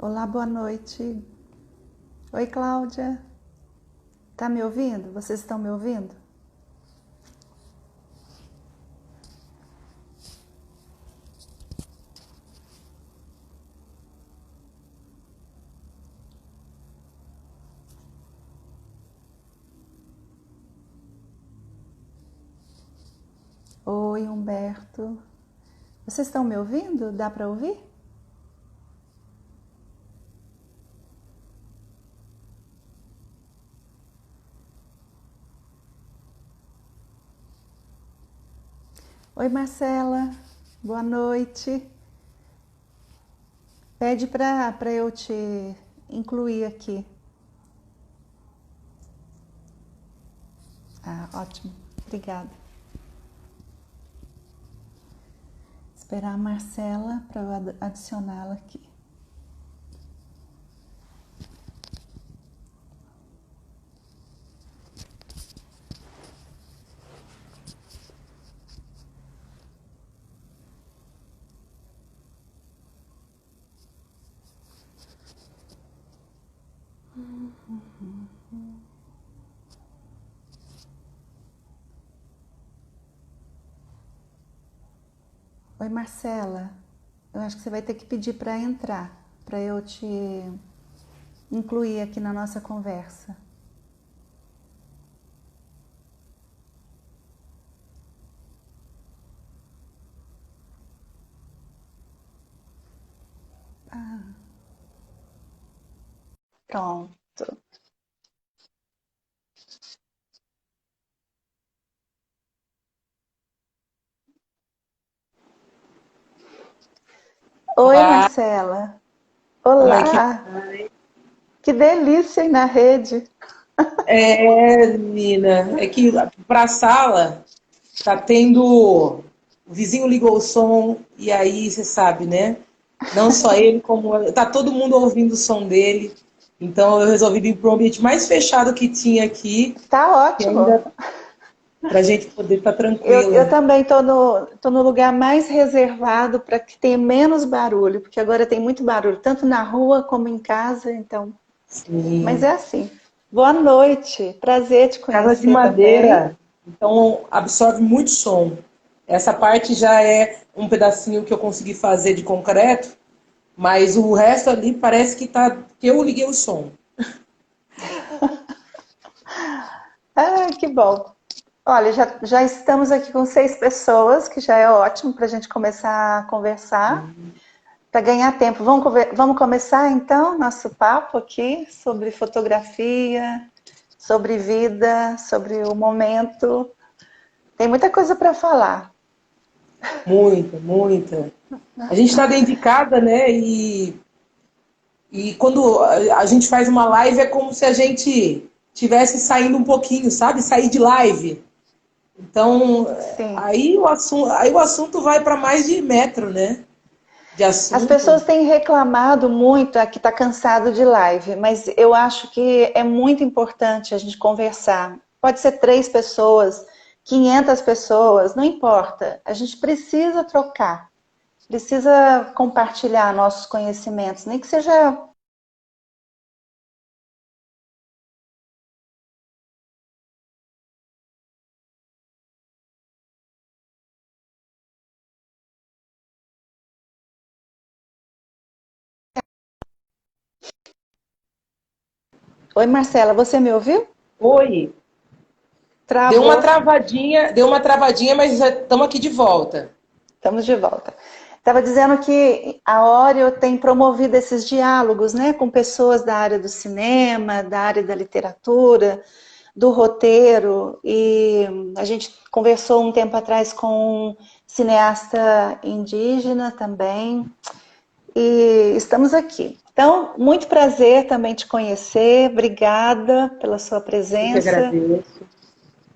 Olá, boa noite. Oi, Cláudia. Tá me ouvindo? Vocês estão me ouvindo? Oi, Humberto. Vocês estão me ouvindo? Dá para ouvir? Oi, Marcela. Boa noite. Pede para eu te incluir aqui. Ah, ótimo. Obrigada. Esperar a Marcela para eu adicioná-la aqui. Oi, Marcela. Eu acho que você vai ter que pedir para entrar, para eu te incluir aqui na nossa conversa. Pronto. Oi, Olá, Marcela. como é que Olá. Que delícia ir na rede. menina? É que para a sala tá tendo. O vizinho ligou o som e aí você sabe, né? Não só ele, como tá todo mundo ouvindo o som dele. Então eu resolvi vir para o ambiente mais fechado que tinha aqui, Tá que ótimo. ainda para a gente poder estar Eu tranquila. também tô no lugar mais reservado para que tenha menos barulho, porque agora tem muito barulho, tanto na rua como em casa, então. Mas é Sim. assim. Boa noite. Prazer te Casa de conhecer também. madeira, então absorve muito som. Essa parte já é um pedacinho que eu consegui fazer de concreto. Mas o resto ali parece que tá que eu liguei o som. Ah, que bom. Olha, já estamos aqui com 6 pessoas, que já é ótimo para a gente começar a conversar. Para ganhar tempo, vamos começar então nosso papo aqui sobre fotografia, sobre vida, sobre o momento. Tem muita coisa para falar. Muita, muita. A gente está dentro de casa, né? E quando a gente faz uma live é como se a gente tivesse saindo um pouquinho, sabe? Sair de live. Então, Sim. aí o assunto vai para mais de metro, né? De As pessoas assunto. têm reclamado muito, que está cansado de live, mas eu acho que é muito importante a gente conversar. Pode ser 3 pessoas, 500 pessoas, não importa. A gente precisa trocar, precisa compartilhar nossos conhecimentos, nem que seja. Oi, Marcela, você me ouviu? Oi. Travou. Deu uma travadinha, mas já estamos aqui de volta. Estamos de volta. Estava dizendo que a Oreo tem promovido esses diálogos, né, com pessoas da área do cinema, da área da literatura, do roteiro, e a gente conversou um tempo atrás com um cineasta indígena também, e estamos aqui. Então, muito prazer também te conhecer, obrigada pela sua Eu que presença. agradeço.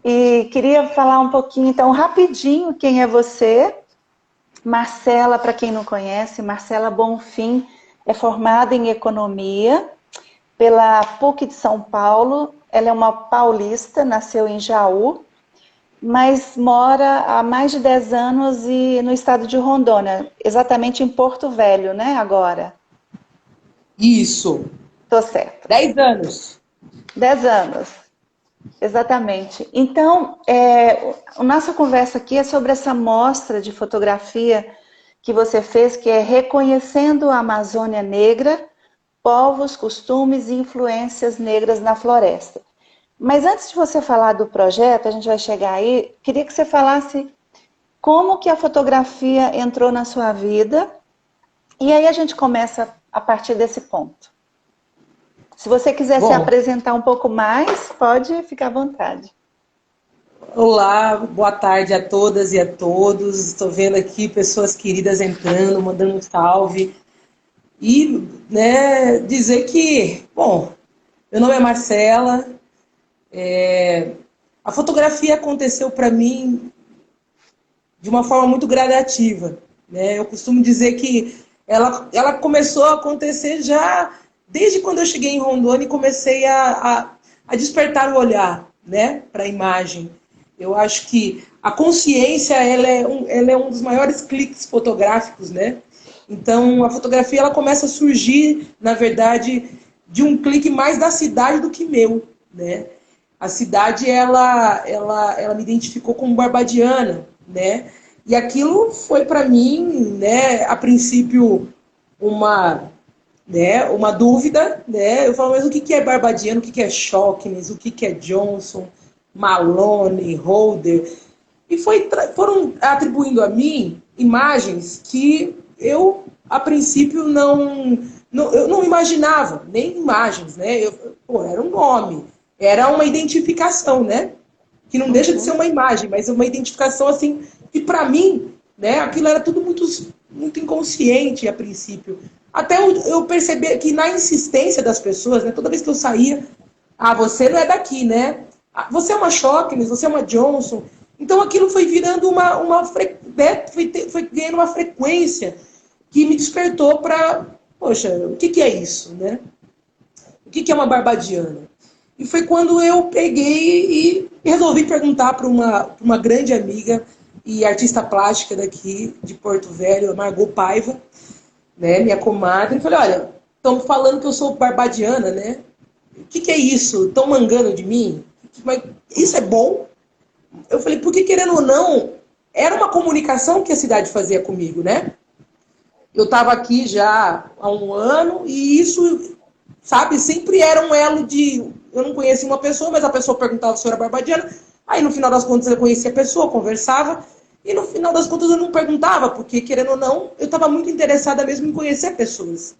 E queria falar um pouquinho, então, rapidinho, quem é você. Marcela, para quem não conhece, Marcela Bonfim é formada em economia pela PUC de São Paulo. Ela é uma paulista, nasceu em Jaú, mas mora há mais de 10 anos no estado de Rondônia, exatamente em Porto Velho, né, agora. Isso. Tô certo. 10 anos. 10 anos. Exatamente. Então, a nossa conversa aqui é sobre essa mostra de fotografia que você fez, que é Reconhecendo a Amazônia Negra, Povos, Costumes e Influências Negras na Floresta. Mas antes de você falar do projeto, a gente vai chegar aí, queria que você falasse como que a fotografia entrou na sua vida, e aí a gente começa a partir desse ponto. Se você quiser se Bom, apresentar um pouco mais, pode ficar à vontade. olá, boa tarde a todas e a todos. Estou vendo aqui pessoas queridas entrando, mandando um salve. E, né, dizer que, bom, meu nome é Marcela. A fotografia aconteceu para mim de uma forma muito gradativa, né? Eu costumo dizer que ela começou a acontecer já desde quando eu cheguei em Rondônia e comecei a despertar o olhar, né, para a imagem. Eu acho que a consciência ela é um dos maiores cliques fotográficos, né? Então a fotografia ela começa a surgir, na verdade, de um clique mais da cidade do que meu, né? A cidade ela me identificou como barbadiana, né? E aquilo foi para mim, né, a princípio uma, né, uma dúvida, né? Eu falo, mas o que é barbadiano, o que é Shockness, o que é Johnson, Malone, Holder? E foram atribuindo a mim imagens que eu, a princípio, eu não imaginava, nem imagens, né? Era um nome, era uma identificação, né? Que não deixa de ser uma imagem, mas uma identificação assim, que para mim, né, aquilo era tudo muito inconsciente a princípio. Até eu perceber que na insistência das pessoas, né, toda vez que eu saía, você não é daqui, né? Você é uma Shockness, você é uma Johnson. Então aquilo foi virando né, foi ganhando uma frequência que me despertou para, poxa, o que é isso, né? O que é uma barbadiana? E foi quando eu peguei e resolvi perguntar para uma grande amiga e artista plástica daqui de Porto Velho, a Margot Paiva, né, minha comadre, e falei, olha, estão falando que eu sou barbadiana, né? O que é isso? Estão mangando de mim? Mas isso é bom? Eu falei, porque querendo ou não, era uma comunicação que a cidade fazia comigo, né? Eu estava aqui já há um ano e isso, sabe, sempre era um elo de... Eu não conhecia uma pessoa, mas a pessoa perguntava se eu era barbadiana. Aí, no final das contas, eu conhecia a pessoa, conversava. E, no final das contas, eu não perguntava, porque, querendo ou não, eu estava muito interessada mesmo em conhecer pessoas,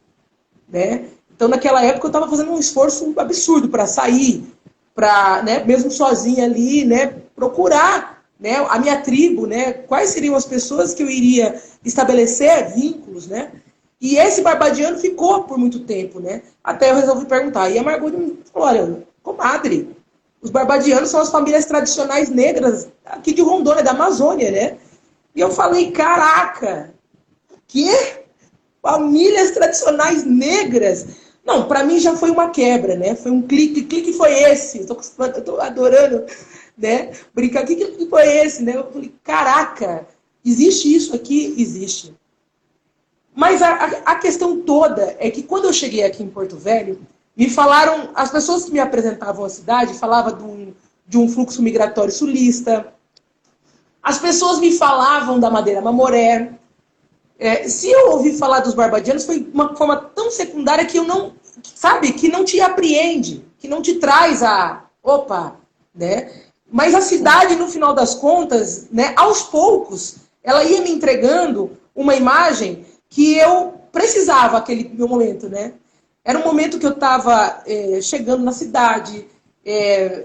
né? Então, naquela época, eu estava fazendo um esforço absurdo para sair, para, né, mesmo sozinha ali, né, procurar, né, a minha tribo, né, quais seriam as pessoas que eu iria estabelecer vínculos, né? E esse barbadiano ficou por muito tempo, né? Até eu resolvi perguntar. E a Margot me falou, olha, comadre, os barbadianos são as famílias tradicionais negras aqui de Rondônia, da Amazônia, né? E eu falei, caraca, que famílias tradicionais negras? Não, para mim já foi uma quebra, né? Foi um clique. Que clique foi esse? Eu tô adorando, né? Brincar. Que clique foi esse, né? Eu falei, caraca, existe isso aqui? Existe. Mas a questão toda é que quando eu cheguei aqui em Porto Velho, me falaram, as pessoas que me apresentavam a cidade falavam de um fluxo migratório sulista, as pessoas me falavam da Madeira Mamoré. Se eu ouvi falar dos barbadianos, foi uma forma tão secundária que eu não, sabe, que não te apreende, que não te traz opa, né? Mas a cidade, no final das contas, né, aos poucos, ela ia me entregando uma imagem que eu precisava aquele meu momento, né? Era um momento que eu estava chegando na cidade,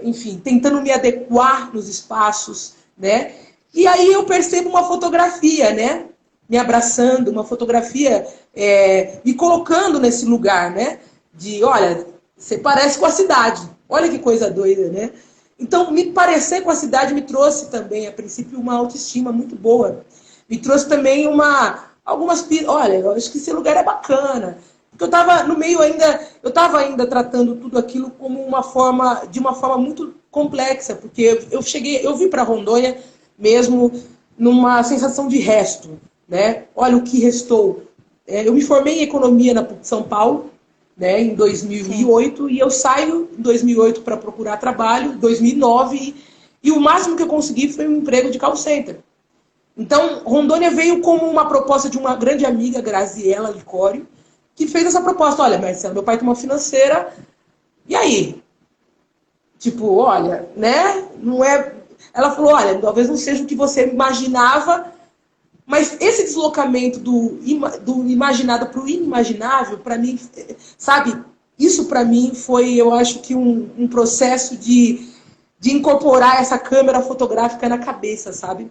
enfim, tentando me adequar nos espaços, né? E aí eu percebo uma fotografia, né? Me abraçando, uma fotografia me colocando nesse lugar, né? De, olha, você parece com a cidade. Olha que coisa doida, né? Então, me parecer com a cidade me trouxe também, a princípio, uma autoestima muito boa. Me trouxe também olha, eu acho que esse lugar é bacana. Porque eu estava no meio ainda, eu estava ainda tratando tudo aquilo como de uma forma muito complexa, porque eu vim para Rondônia mesmo numa sensação de resto, né? Olha o que restou. Eu me formei em economia na PUC de São Paulo, né, em 2008, sim. E eu saio em 2008 para procurar trabalho, em 2009, e o máximo que eu consegui foi um emprego de call center. Então, Rondônia veio como uma proposta de uma grande amiga, Graziela Licório, que fez essa proposta. Olha, Marcelo, meu pai tem uma financeira, e aí? Tipo, olha, né? Não é... Ela falou, olha, talvez não seja o que você imaginava, mas esse deslocamento do imaginado para o inimaginável, para mim, sabe? Isso para mim foi, eu acho que um processo de incorporar essa câmera fotográfica na cabeça, sabe?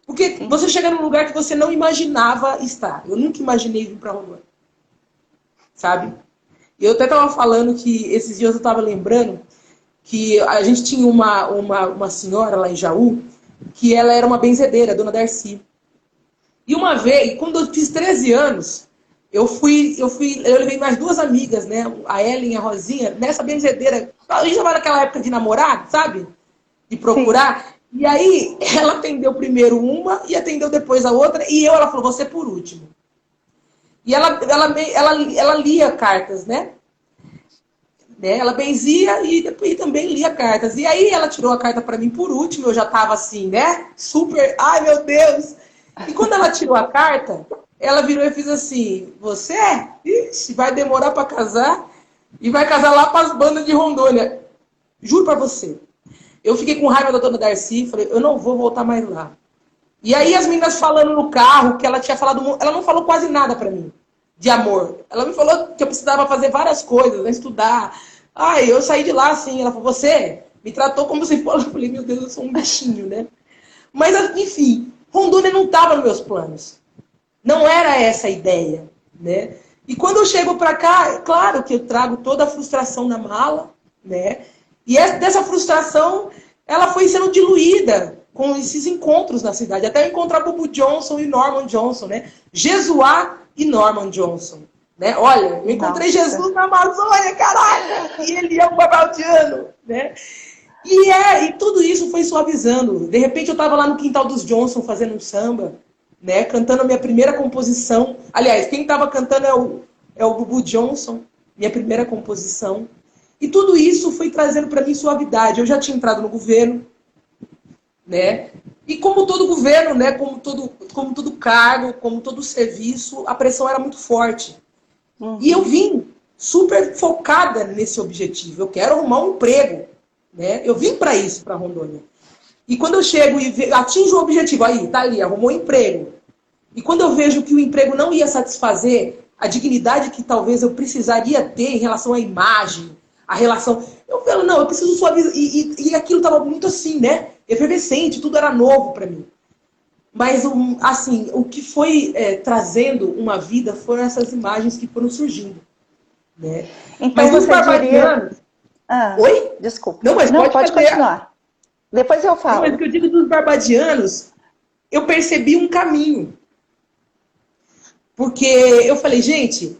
Porque você chega num lugar que você não imaginava estar. Eu nunca imaginei vir para Rondônia. Sabe? Eu até estava falando que esses dias eu estava lembrando que a gente tinha uma senhora lá em Jaú que ela era uma benzedeira, a dona Darcy. E uma vez, quando eu fiz 13 anos, eu levei mais duas amigas, né? A Ellen e a Rosinha, nessa benzedeira. A gente estava naquela época de namorar, sabe? De procurar. Sim. E aí, ela atendeu primeiro uma e atendeu depois a outra. E ela falou, você por último. E ela lia cartas, né? Ela benzia e depois também lia cartas. E aí, ela tirou a carta para mim por último. Eu já estava assim, né? Super, ai meu Deus. E quando ela tirou a carta, ela virou e fez assim, você? Ixi, vai demorar para casar. E vai casar lá para as bandas de Rondônia. Juro para você. Eu fiquei com raiva da dona Darcy, falei, eu não vou voltar mais lá. E aí as meninas falando no carro, que ela tinha falado, ela não falou quase nada pra mim, de amor. Ela me falou que eu precisava fazer várias coisas, né, estudar. Ai, eu saí de lá assim, ela falou, você me tratou como se fosse, eu falei, meu Deus, eu sou um bichinho, né? Mas, enfim, Rondônia não estava nos meus planos. Não era essa a ideia, né? E quando eu chego pra cá, é claro que eu trago toda a frustração na mala, né? E dessa frustração, ela foi sendo diluída com esses encontros na cidade. Até eu encontrar Bubu Johnson e Norman Johnson, né? Jesuá e Norman Johnson. Né? Olha, eu encontrei Jesus na Amazônia, caralho! E ele é um babaldiano, né? E tudo isso foi suavizando. De repente eu estava lá no quintal dos Johnson fazendo um samba, né? Cantando a minha primeira composição. Aliás, quem estava cantando é o Bubu Johnson, minha primeira composição. E tudo isso foi trazendo para mim suavidade. Eu já tinha entrado no governo, né? E como todo governo, né? Como todo cargo, como todo serviço, a pressão era muito forte. Uhum. E eu vim super focada nesse objetivo. Eu quero arrumar um emprego, né? Eu vim para isso, para Rondônia. E quando eu chego e atinjo o objetivo, aí, tá ali, arrumou um emprego. E quando eu vejo que o emprego não ia satisfazer a dignidade que talvez eu precisaria ter em relação à imagem, a relação... Eu falo, não, eu preciso suavizar. E aquilo estava muito assim, né? Efervescente, tudo era novo para mim. Mas, assim, o que foi trazendo uma vida foram essas imagens que foram surgindo. Né? Então, mas você diria... Oi? Desculpa. Não, mas pode continuar. Depois eu falo. Não, mas o que eu digo dos barbadianos, eu percebi um caminho. Porque eu falei, gente,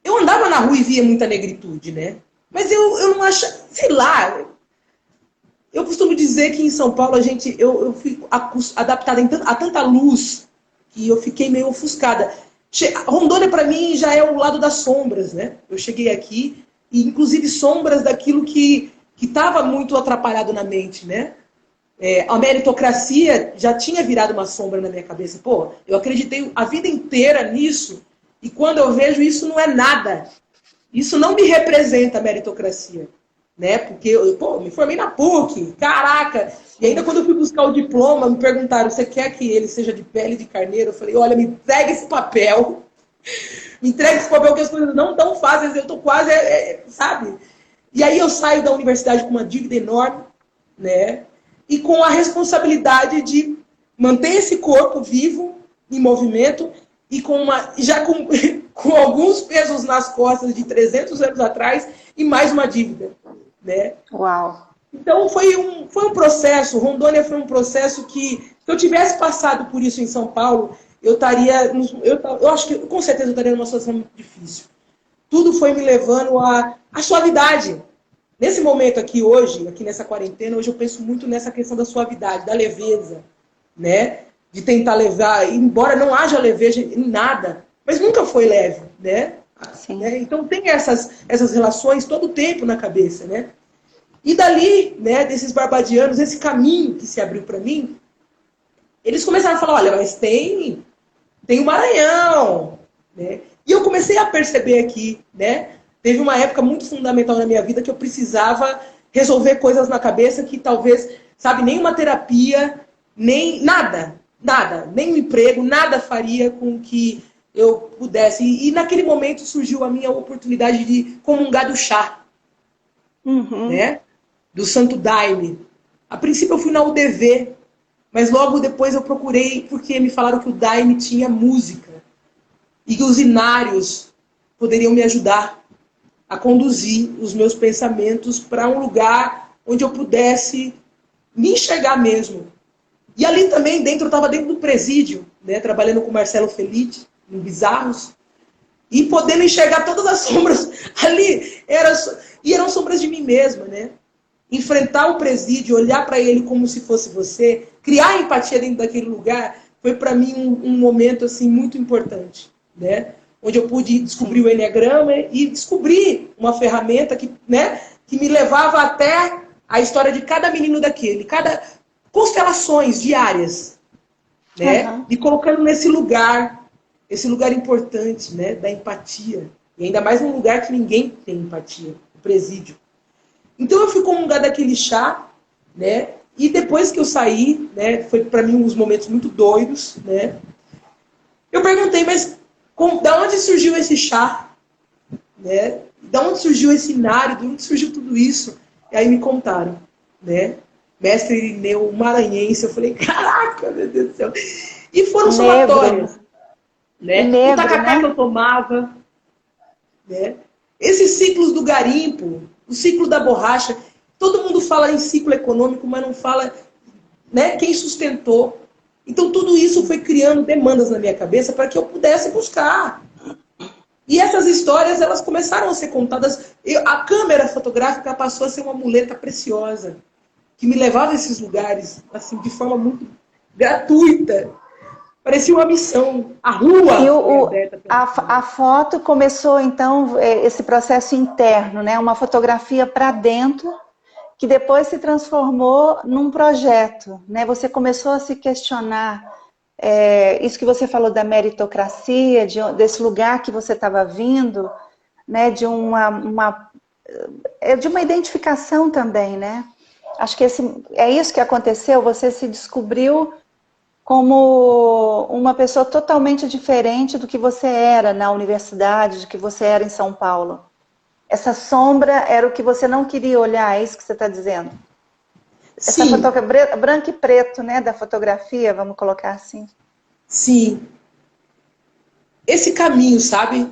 eu andava na rua e via muita negritude, né? Mas eu não acho, sei lá, eu costumo dizer que em São Paulo eu fui adaptada a tanta luz que eu fiquei meio ofuscada. Rondônia para mim já é o lado das sombras, né? Eu cheguei aqui e inclusive sombras daquilo que estava muito atrapalhado na mente, né? A meritocracia já tinha virado uma sombra na minha cabeça. Pô, eu acreditei a vida inteira nisso e quando eu vejo isso não é nada. Isso não me representa a meritocracia, né? Porque eu me formei na PUC, caraca! E ainda quando eu fui buscar o diploma, me perguntaram, você quer que ele seja de pele de carneiro? Eu falei, olha, me entrega esse papel. Me entrega esse papel que as coisas não tão fáceis, eu tô quase, sabe? E aí eu saio da universidade com uma dívida enorme, né? E com a responsabilidade de manter esse corpo vivo, em movimento, e com alguns pesos nas costas de 300 anos atrás e mais uma dívida, né? Uau! Então foi um processo, Rondônia foi um processo que, se eu tivesse passado por isso em São Paulo, eu acho que com certeza eu estaria numa situação muito difícil. Tudo foi me levando à suavidade. Nesse momento aqui hoje, aqui nessa quarentena, hoje eu penso muito nessa questão da suavidade, da leveza, né? De tentar levar, embora não haja leveza em nada, mas nunca foi leve, né? Sim. Né? Então tem essas relações todo o tempo na cabeça, né? E dali, né, desses barbadianos, esse caminho que se abriu para mim, eles começaram a falar, olha, mas tem o Maranhão, né? E eu comecei a perceber aqui, né? Teve uma época muito fundamental na minha vida que eu precisava resolver coisas na cabeça que talvez, sabe, nem uma terapia, nem nada, nem um emprego, nada faria com que eu pudesse. E naquele momento surgiu a minha oportunidade de comungar do chá, né? Do Santo Daime. A princípio eu fui na UDV, mas logo depois eu procurei porque me falaram que o Daime tinha música e que os inários poderiam me ajudar a conduzir os meus pensamentos para um lugar onde eu pudesse me enxergar mesmo. E ali também, eu estava dentro do presídio, né, trabalhando com o Marcelo Felitti, em Bizarros, e podendo enxergar todas as sombras ali. Eram sombras de mim mesma, né? Enfrentar o presídio, olhar para ele como se fosse você, criar empatia dentro daquele lugar, foi para mim um momento assim, muito importante, né? Onde eu pude descobrir o Enneagrama e descobrir uma ferramenta que, né, que me levava até a história de cada menino daquele, cada constelações diárias, né? Me colocando nesse lugar, esse lugar importante, né, da empatia. E ainda mais num lugar que ninguém tem empatia, o presídio. Então eu fui comungar daquele chá, né? E depois que eu saí, né, foi para mim uns momentos muito doidos, né? Eu perguntei, mas da onde surgiu esse chá? Né? Da onde surgiu esse inário? De onde surgiu tudo isso? E aí me contaram, né? Mestre Irineu Maranhense. Eu falei, caraca, meu Deus do céu. E foram somatórias. Né? Negro, o tacacá, né? que eu tomava. Né? Esses ciclos do garimpo, o ciclo da borracha. Todo mundo fala em ciclo econômico, mas não fala, né, quem sustentou. Então tudo isso foi criando demandas na minha cabeça para que eu pudesse buscar. E essas histórias, elas começaram a ser contadas. A câmera fotográfica passou a ser uma muleta preciosa, que me levava a esses lugares, assim, de forma muito gratuita. Parecia uma missão. A rua foi aberta. A foto começou, então, esse processo interno, né? Uma fotografia para dentro, que depois se transformou num projeto, né? Você começou a se questionar isso que você falou da meritocracia, desse lugar que você estava vindo, né? De uma identificação também, né? Acho que é isso que aconteceu. Você se descobriu como uma pessoa totalmente diferente do que você era na universidade, do que você era em São Paulo. Essa sombra era o que você não queria olhar, é isso que você está dizendo? Essa fotografia branco e preto, né, da fotografia, vamos colocar assim. Sim. Esse caminho, sabe?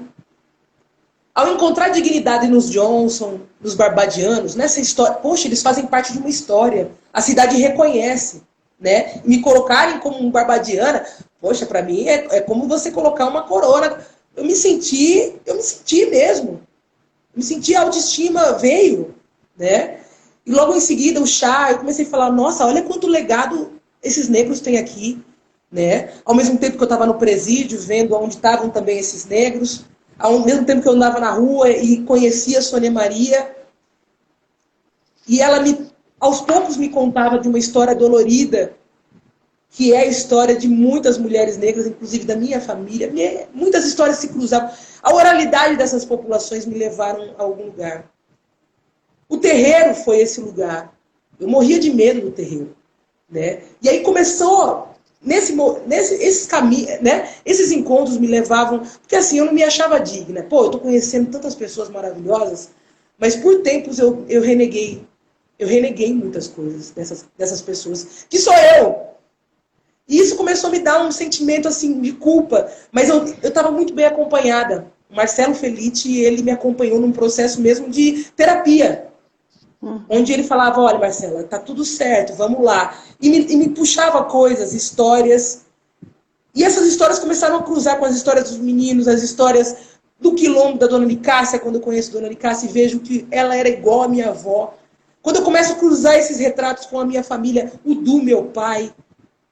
Ao encontrar dignidade nos Johnson, nos Barbadianos, nessa história, poxa, eles fazem parte de uma história. A cidade reconhece, né? Me colocarem como um barbadiana, poxa, para mim é como você colocar uma coroa. Eu me senti mesmo. Me senti, a autoestima veio, né? E logo em seguida, o chá, eu comecei a falar, nossa, olha quanto legado esses negros têm aqui, né? Ao mesmo tempo que eu estava no presídio, vendo onde estavam também esses negros, ao mesmo tempo que eu andava na rua e conhecia a Sônia Maria, e ela aos poucos me contava de uma história dolorida, que é a história de muitas mulheres negras, inclusive da minha família. Muitas histórias se cruzavam. A oralidade dessas populações me levaram a algum lugar. O terreiro foi esse lugar. Eu morria de medo do terreiro, né? E aí começou, esses caminhos, né? Esses encontros me levavam, porque assim, eu não me achava digna. Pô, eu tô conhecendo tantas pessoas maravilhosas, mas por tempos eu reneguei. Eu reneguei muitas coisas dessas pessoas, que sou eu. E isso começou a me dar um sentimento assim de culpa, mas eu estava muito bem acompanhada. O Marcelo Felitti, ele me acompanhou num processo mesmo de terapia, onde ele falava, olha, Marcela, tá tudo certo, vamos lá. E me puxava coisas, histórias. E essas histórias começaram a cruzar com as histórias dos meninos, as histórias do quilombo da Dona Nicássia, quando eu conheço a Dona Nicássia e vejo que ela era igual à minha avó. Quando eu começo a cruzar esses retratos com a minha família, o do meu pai,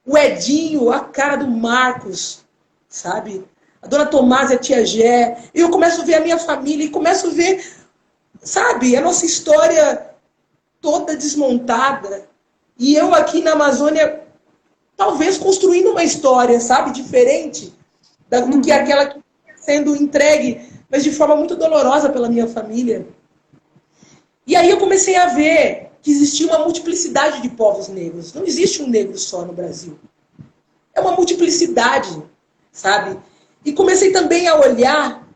o Edinho, a cara do Marcos, sabe? a dona Tomásia, a tia Gé, e eu começo a ver a minha família, e começo a ver, sabe, a nossa história toda desmontada, e eu aqui na Amazônia, talvez construindo uma história, sabe, diferente do que aquela que está sendo entregue, mas de forma muito dolorosa pela minha família. E aí eu comecei a ver que existia uma multiplicidade de povos negros. Não existe um negro só no Brasil. É uma multiplicidade, sabe? E comecei também a olhar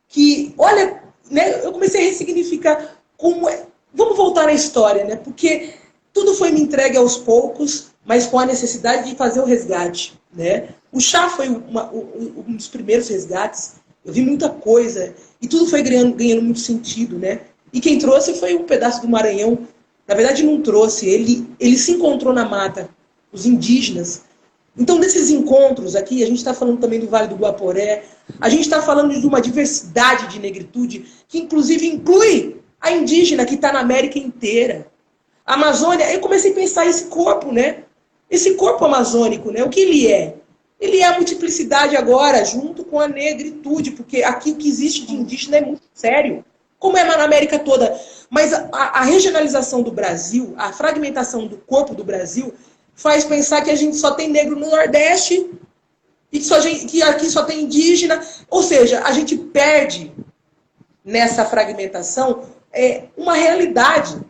que, olha, né, eu comecei a ressignificar como é. Vamos voltar na história, né? Porque tudo foi me entregue aos poucos, mas com a necessidade de fazer o resgate, né? O chá foi um dos primeiros resgates. Eu vi muita coisa e tudo foi ganhando muito sentido, né? E quem trouxe foi um pedaço do Maranhão. Na verdade, não trouxe. Ele se encontrou na mata, os indígenas. Então, desses encontros aqui, a gente está falando também do Vale do Guaporé, a gente está falando de uma diversidade de negritude, que inclusive inclui a indígena que está na América inteira. A Amazônia, eu comecei a pensar esse corpo, né? Esse corpo amazônico, né? O que ele é? Ele é a multiplicidade agora, junto com a negritude, porque aqui o que existe de indígena é muito sério, como é na América toda. Mas a regionalização do Brasil, a fragmentação do corpo do Brasil, faz pensar que a gente só tem negro no Nordeste e que aqui só tem indígena. Ou seja, a gente perde nessa fragmentação uma realidade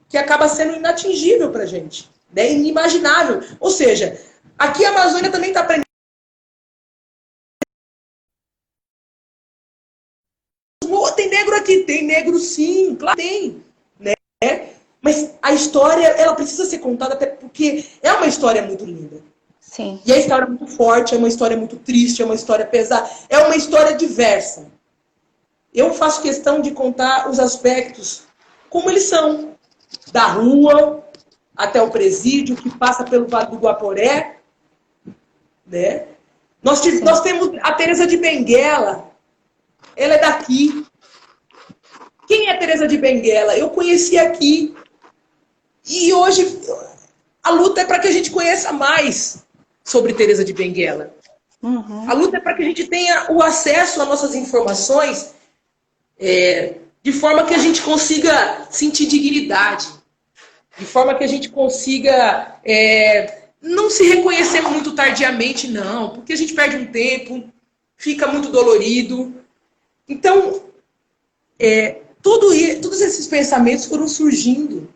que acaba sendo inatingível para a gente, né? Inimaginável. Ou seja, aqui a Amazônia também está aprendendo. Tem negro aqui, tem negro sim, claro que tem, né? Mas a história, ela precisa ser contada até porque é uma história muito linda. Sim. E a história é muito forte, é uma história muito triste, é uma história pesada, é uma história diversa. Eu faço questão de contar os aspectos como eles são, da rua até o presídio, que passa pelo Vale do Guaporé, né? Nós temos a Teresa de Benguela, ela é daqui. Quem é Teresa de Benguela? Eu conheci aqui. E hoje a luta é para que a gente conheça mais sobre Teresa de Benguela. Uhum. A luta é para que a gente tenha o acesso às nossas informações de forma que a gente consiga sentir dignidade. De forma que a gente consiga não se reconhecer muito tardiamente, não. Porque a gente perde um tempo, fica muito dolorido. Então, todos esses pensamentos foram surgindo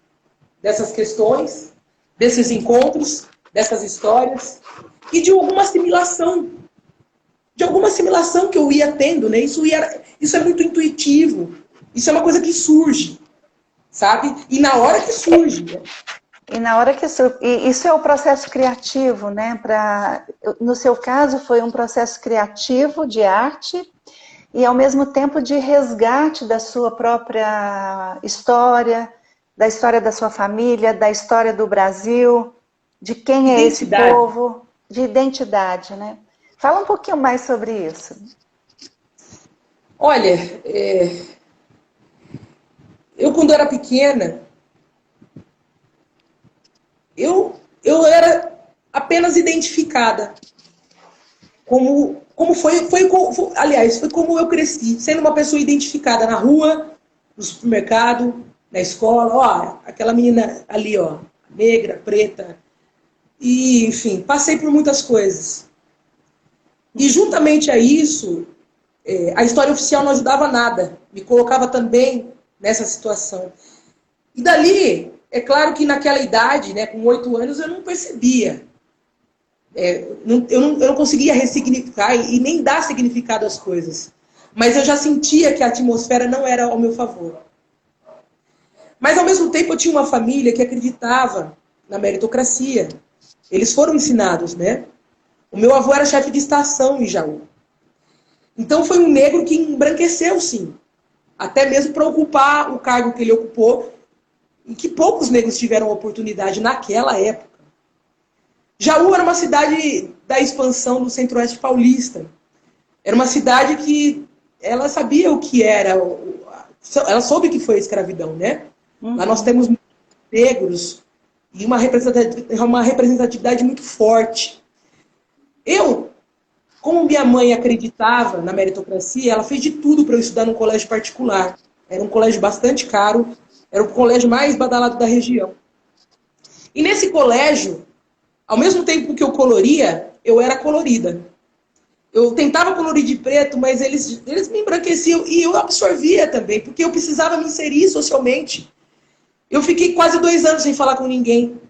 dessas questões, desses encontros, dessas histórias, e de alguma assimilação que eu ia tendo, né? Isso é muito intuitivo, isso é uma coisa que surge, sabe? E na hora que surge. Né? E na hora que surge, e isso é o processo criativo, né? No seu caso, foi um processo criativo de arte, e ao mesmo tempo de resgate da sua própria história, da história da sua família, da história do Brasil, de quem é esse povo, de identidade, né? Fala um pouquinho mais sobre isso. Olha, eu quando era pequena, eu era apenas identificada aliás, foi como eu cresci, sendo uma pessoa identificada na rua, no supermercado, na escola, ó, aquela menina ali, ó, negra, preta, e, enfim, passei por muitas coisas. E juntamente a isso, a história oficial não ajudava nada, me colocava também nessa situação. E dali, é claro que naquela idade, né, com 8 anos, eu não percebia. Eu não conseguia ressignificar e nem dar significado às coisas. Mas eu já sentia que a atmosfera não era ao meu favor. Mas, ao mesmo tempo, eu tinha uma família que acreditava na meritocracia. Eles foram ensinados, né? O meu avô era chefe de estação em Jaú. Então, foi um negro que embranqueceu, sim. Até mesmo para ocupar o cargo que ele ocupou, e que poucos negros tiveram oportunidade naquela época. Jaú era uma cidade da expansão do Centro-Oeste paulista. Era uma cidade que ela sabia o que era, ela soube o que foi a escravidão, né? Lá nós temos negros e uma representatividade muito forte. Eu Como minha mãe acreditava na meritocracia, ela fez de tudo para eu estudar num colégio particular. Era um colégio bastante caro, era o colégio mais badalado da região. E nesse colégio, ao mesmo tempo que eu coloria, eu era colorida. Eu tentava colorir de preto, mas eles me embranqueciam e eu absorvia também, porque eu precisava me inserir socialmente. Eu fiquei quase 2 anos sem falar com ninguém.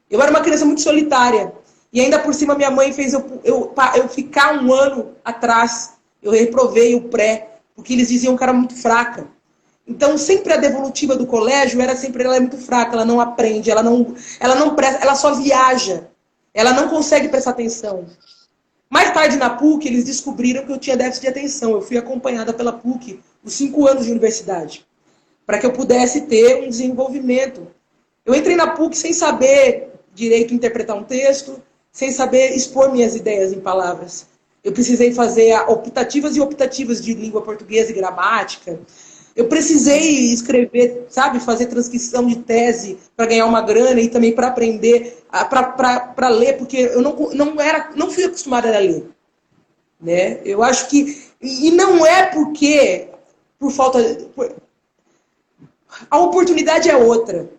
Eu era uma criança muito solitária. E ainda por cima minha mãe fez eu ficar 1 ano atrás. Eu reprovei o pré, porque eles diziam que era muito fraca. Então sempre a devolutiva do colégio era sempre, ela é muito fraca, ela não aprende, ela não presta, ela só viaja. Ela não consegue prestar atenção. Mais tarde na PUC, eles descobriram que eu tinha déficit de atenção. Eu fui acompanhada pela PUC os 5 anos de universidade, para que eu pudesse ter um desenvolvimento. Eu entrei na PUC sem saber direito interpretar um texto, sem saber expor minhas ideias em palavras. Eu precisei fazer optativas e optativas de língua portuguesa e gramática. Eu precisei escrever, sabe, fazer transcrição de tese para ganhar uma grana e também para aprender, para ler, porque eu não fui acostumada a ler. Né? Eu acho que... E não é porque, por falta... A oportunidade é outra.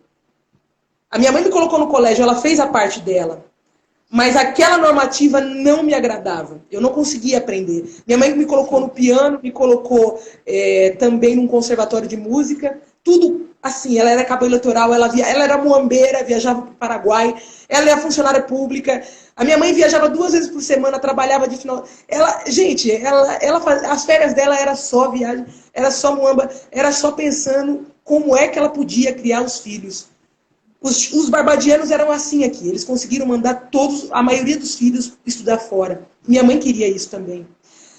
A minha mãe me colocou no colégio, ela fez a parte dela. Mas aquela normativa não me agradava. Eu não conseguia aprender. Minha mãe me colocou no piano, me colocou também num conservatório de música. Tudo assim, ela era cabo eleitoral, ela era muambeira, viajava para o Paraguai. Ela era funcionária pública. A minha mãe viajava 2 vezes por semana, trabalhava de final... Gente, as férias dela era só viagem, era só muamba, era só pensando como é que ela podia criar os filhos. Os barbadianos eram assim aqui. Eles conseguiram mandar a maioria dos filhos estudar fora. Minha mãe queria isso também.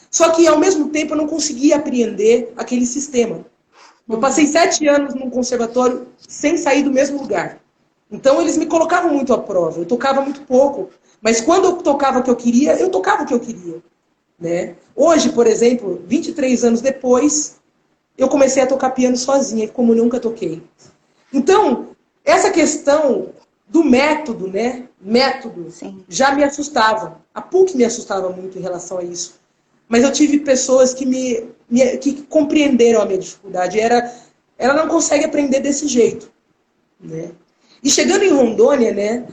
Só que, ao mesmo tempo, eu não conseguia apreender aquele sistema. Eu passei 7 anos num conservatório sem sair do mesmo lugar. Então, eles me colocavam muito à prova. Eu tocava muito pouco. Mas quando eu tocava o que eu queria, eu tocava o que eu queria. Né? Hoje, por exemplo, 23 anos depois, eu comecei a tocar piano sozinha, como nunca toquei. Então... Essa questão do método, né? Método, sim, já me assustava. A PUC me assustava muito em relação a isso. Mas eu tive pessoas que que compreenderam a minha dificuldade. Ela não consegue aprender desse jeito. Né? E chegando em Rondônia, né?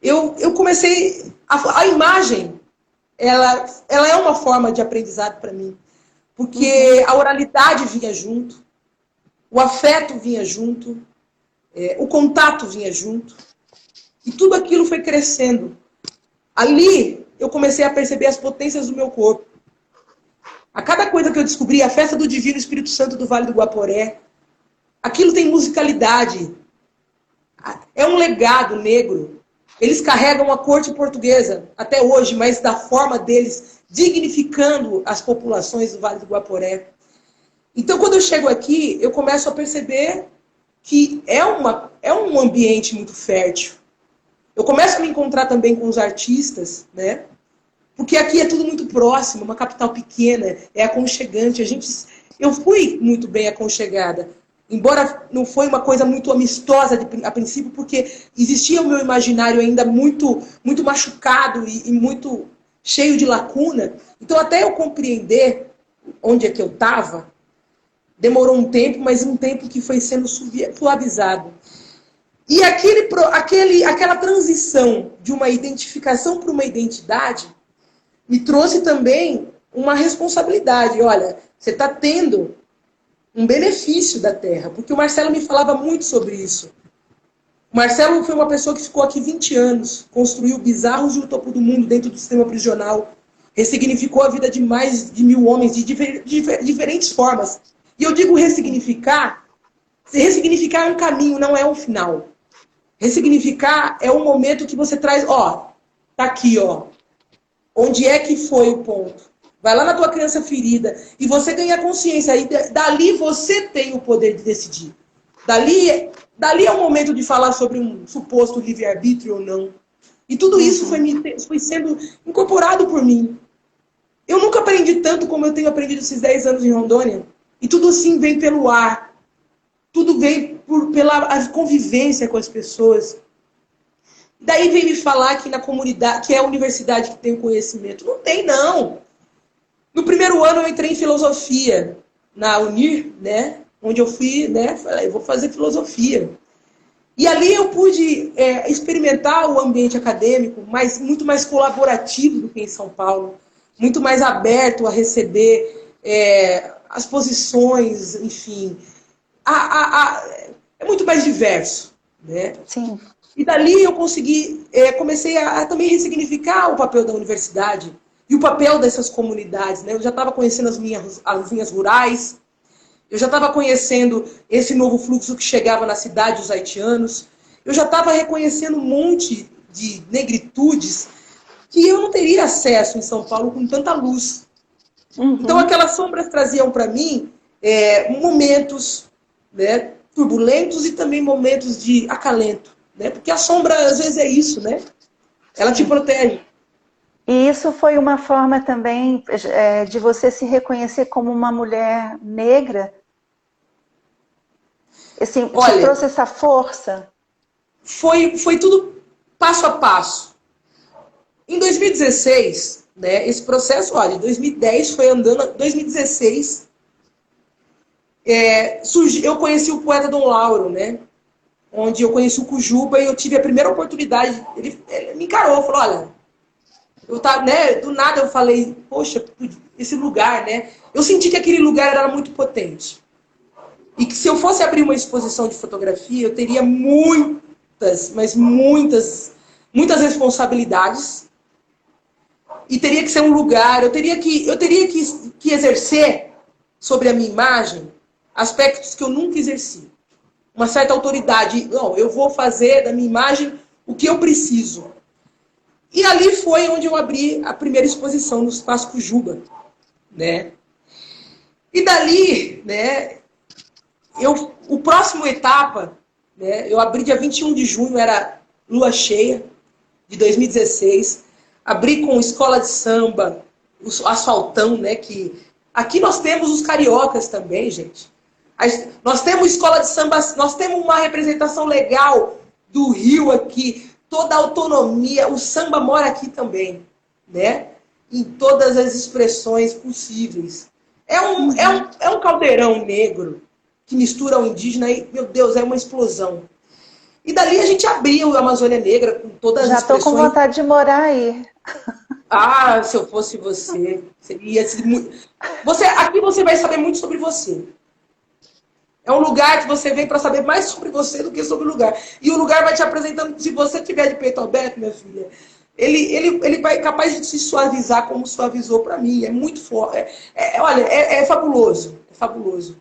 Eu comecei... A imagem, ela é uma forma de aprendizado para mim. Porque a oralidade vinha junto, o afeto vinha junto, o contato vinha junto. E tudo aquilo foi crescendo. Ali, eu comecei a perceber as potências do meu corpo. A cada coisa que eu descobri, a festa do Divino Espírito Santo do Vale do Guaporé, aquilo tem musicalidade. É um legado negro. Eles carregam a corte portuguesa até hoje, mas da forma deles, dignificando as populações do Vale do Guaporé. Então, quando eu chego aqui, eu começo a perceber que é um ambiente muito fértil. Eu começo a me encontrar também com os artistas, né? Porque aqui é tudo muito próximo, uma capital pequena, é aconchegante. Eu fui muito bem aconchegada, embora não foi uma coisa muito amistosa a princípio, porque existia o meu imaginário ainda muito, muito machucado e muito cheio de lacuna. Então, até eu compreender onde é que eu estava, demorou um tempo, mas um tempo que foi sendo suavizado. E aquela transição de uma identificação para uma identidade me trouxe também uma responsabilidade. Olha, você está tendo um benefício da terra, porque o Marcelo me falava muito sobre isso. O Marcelo foi uma pessoa que ficou aqui 20 anos, construiu Bizarros e o Topo do Mundo dentro do sistema prisional, ressignificou a vida de mais de 1000 homens de diferentes formas. E eu digo ressignificar é um caminho, não é um final. Ressignificar é um momento que você traz, ó, tá aqui, ó. Onde é que foi o ponto? Vai lá na tua criança ferida e você ganha consciência. Aí, dali você tem o poder de decidir. Dali é o momento de falar sobre um suposto livre-arbítrio ou não. E tudo isso foi sendo incorporado por mim. Eu nunca aprendi tanto como eu tenho aprendido esses 10 anos em Rondônia. E tudo assim vem pelo ar. Tudo vem pela convivência com as pessoas. Daí vem me falar que na comunidade, que é a universidade que tem o conhecimento. Não tem, não. No primeiro ano eu entrei em filosofia na Unir, né? Onde eu fui, né? Falei, eu vou fazer filosofia. E ali eu pude experimentar o ambiente acadêmico, mas muito mais colaborativo do que em São Paulo, muito mais aberto a receber as posições, enfim. É muito mais diverso, né? Sim. E dali eu comecei a também ressignificar o papel da universidade e o papel dessas comunidades, né? Eu já estava conhecendo as linhas rurais, eu já estava conhecendo esse novo fluxo que chegava na cidade, os haitianos. Eu já estava reconhecendo um monte de negritudes que eu não teria acesso em São Paulo com tanta luz. Então, aquelas sombras traziam para mim momentos, né, turbulentos e também momentos de acalento. Né? Porque a sombra, às vezes, é isso, né? Ela te protege. E isso foi uma forma também de você se reconhecer como uma mulher negra? Assim, Olha, te trouxe essa força? Foi tudo passo a passo. Em 2016, né, esse processo, olha, em 2010 foi andando, 2016, eu conheci o poeta Dom Lauro, né? Onde eu conheci o Cujuba e eu tive a primeira oportunidade. Ele me encarou, falou, olha, né, do nada eu falei, poxa, esse lugar, né? Eu senti que aquele lugar era muito potente. E que se eu fosse abrir uma exposição de fotografia, eu teria muitas, mas muitas responsabilidades. E teria que ser um lugar, eu teria que exercer sobre a minha imagem aspectos que eu nunca exerci. Uma certa autoridade. Não, eu vou fazer da minha imagem o que eu preciso. E ali foi onde eu abri a primeira exposição no Espaço Cujuba, né? E dali, né, o próximo etapa, né, eu abri dia 21 de junho, era lua cheia, de 2016. Abri com escola de samba, o Asfaltão, né, que aqui nós temos os cariocas também, gente. Nós temos escola de samba, nós temos uma representação legal do Rio aqui, toda a autonomia, o samba mora aqui também, né? Em todas as expressões possíveis. É um caldeirão negro que mistura o indígena e, meu Deus, é uma explosão. E dali a gente abriu a Amazônia Negra com todas as expressões. Já estou com vontade de morar aí. Ah, se eu fosse você, seria muito... Aqui você vai saber muito sobre você. É um lugar que você vem para saber mais sobre você do que sobre o lugar. E o lugar vai te apresentando, se você tiver de peito aberto, minha filha, ele vai capaz de te suavizar como suavizou para mim. É muito forte. Olha, é fabuloso. É fabuloso.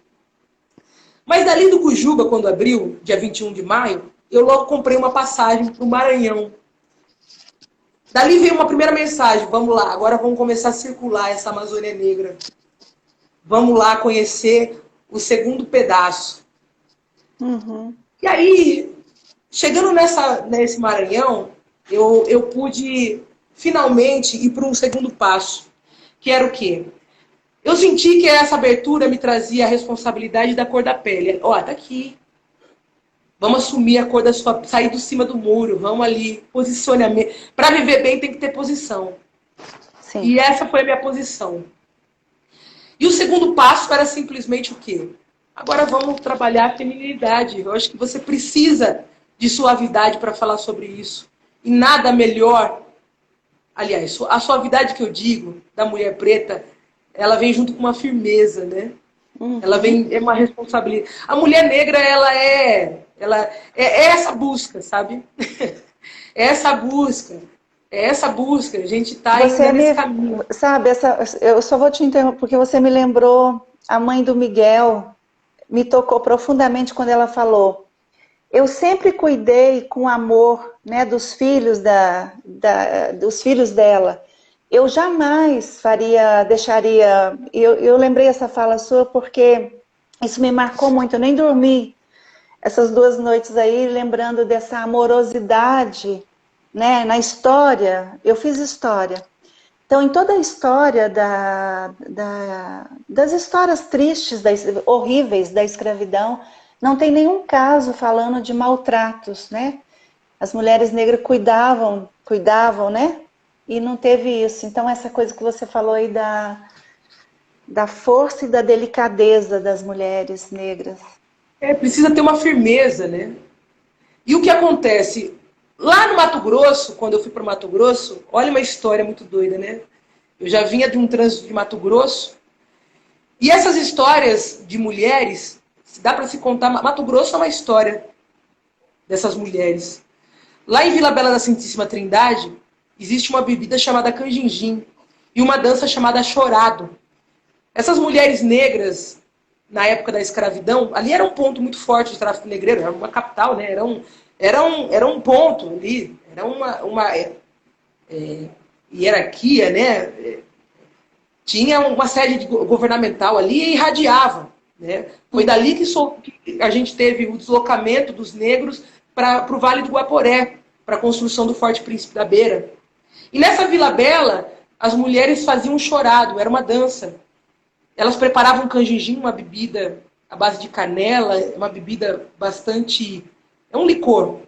Mas dali do Cujuba, quando abriu, dia 21 de maio, eu logo comprei uma passagem para o Maranhão. Dali veio uma primeira mensagem, vamos lá, agora vamos começar a circular essa Amazônia Negra. Vamos lá conhecer o segundo pedaço. E aí, chegando nesse Maranhão, eu pude finalmente ir para um segundo passo, que era o quê? Eu senti que essa abertura me trazia a responsabilidade da cor da pele. Ó, tá aqui. Vamos assumir a cor da sua... Sair do cima do muro, vamos ali, posicionamento. Para viver bem tem que ter posição. Sim. E essa foi a minha posição. E o segundo passo era simplesmente o quê? Agora vamos trabalhar a feminilidade. Eu acho que você precisa de suavidade para falar sobre isso. E nada melhor... Aliás, a suavidade que eu digo da mulher preta, ela vem junto com uma firmeza, né? Ela vem, é uma responsabilidade. A mulher negra, ela é essa busca, sabe? É essa busca. É essa busca. A gente está indo nesse caminho. Sabe, eu só vou te interromper, porque você me lembrou, a mãe do Miguel me tocou profundamente quando ela falou: eu sempre cuidei com amor, né, dos filhos dos filhos dela. Eu jamais deixaria... Eu lembrei essa fala sua porque isso me marcou muito. Eu nem dormi essas 2 noites aí lembrando dessa amorosidade, né, na história. Eu fiz história. Então, em toda a história das histórias tristes, horríveis da escravidão, não tem nenhum caso falando de maltratos, né? as mulheres negras cuidavam, né? E não teve isso. Então, essa coisa que você falou aí da força e da delicadeza das mulheres negras. Precisa ter uma firmeza, né? E o que acontece? Lá no Mato Grosso, quando eu fui para o Mato Grosso, olha uma história muito doida, né? Eu já vinha de um trânsito de Mato Grosso, e essas histórias de mulheres, dá para se contar. Mato Grosso é uma história dessas mulheres. Lá em Vila Bela da Santíssima Trindade, existe uma bebida chamada canjinjim e uma dança chamada chorado. Essas mulheres negras, na época da escravidão, ali era um ponto muito forte de tráfico negreiro, era uma capital, né? Era um ponto ali, era uma hierarquia, né? Tinha uma sede governamental ali e irradiava. Né? Foi dali que a gente teve o deslocamento dos negros para o Vale do Guaporé, para a construção do Forte Príncipe da Beira. E nessa Vila Bela, as mulheres faziam um chorado, era uma dança. Elas preparavam um canjinjim, uma bebida à base de canela, uma bebida bastante... é um licor.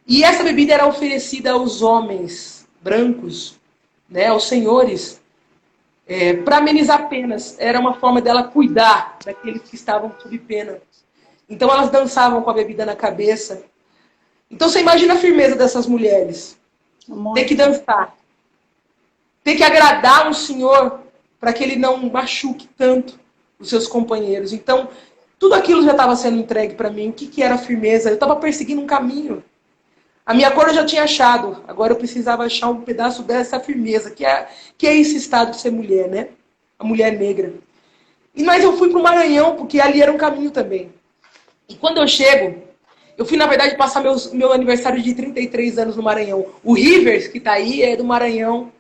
E essa bebida era oferecida aos homens brancos, né, aos senhores, para amenizar penas. Era uma forma dela cuidar daqueles que estavam sob pena. Então elas dançavam com a bebida na cabeça. Então você imagina a firmeza dessas mulheres. Muito. Ter que dançar. Ter que agradar um senhor para que ele não machuque tanto os seus companheiros. Então, tudo aquilo já estava sendo entregue para mim. O que era firmeza? Eu estava perseguindo um caminho. A minha cor eu já tinha achado. Agora eu precisava achar um pedaço dessa firmeza, que é esse estado de ser mulher, né? A mulher negra. Mas eu fui para o Maranhão, porque ali era um caminho também. E quando eu chego, eu fui, na verdade, passar meu aniversário de 33 anos no Maranhão. O Rivers, que está aí, é do Maranhão.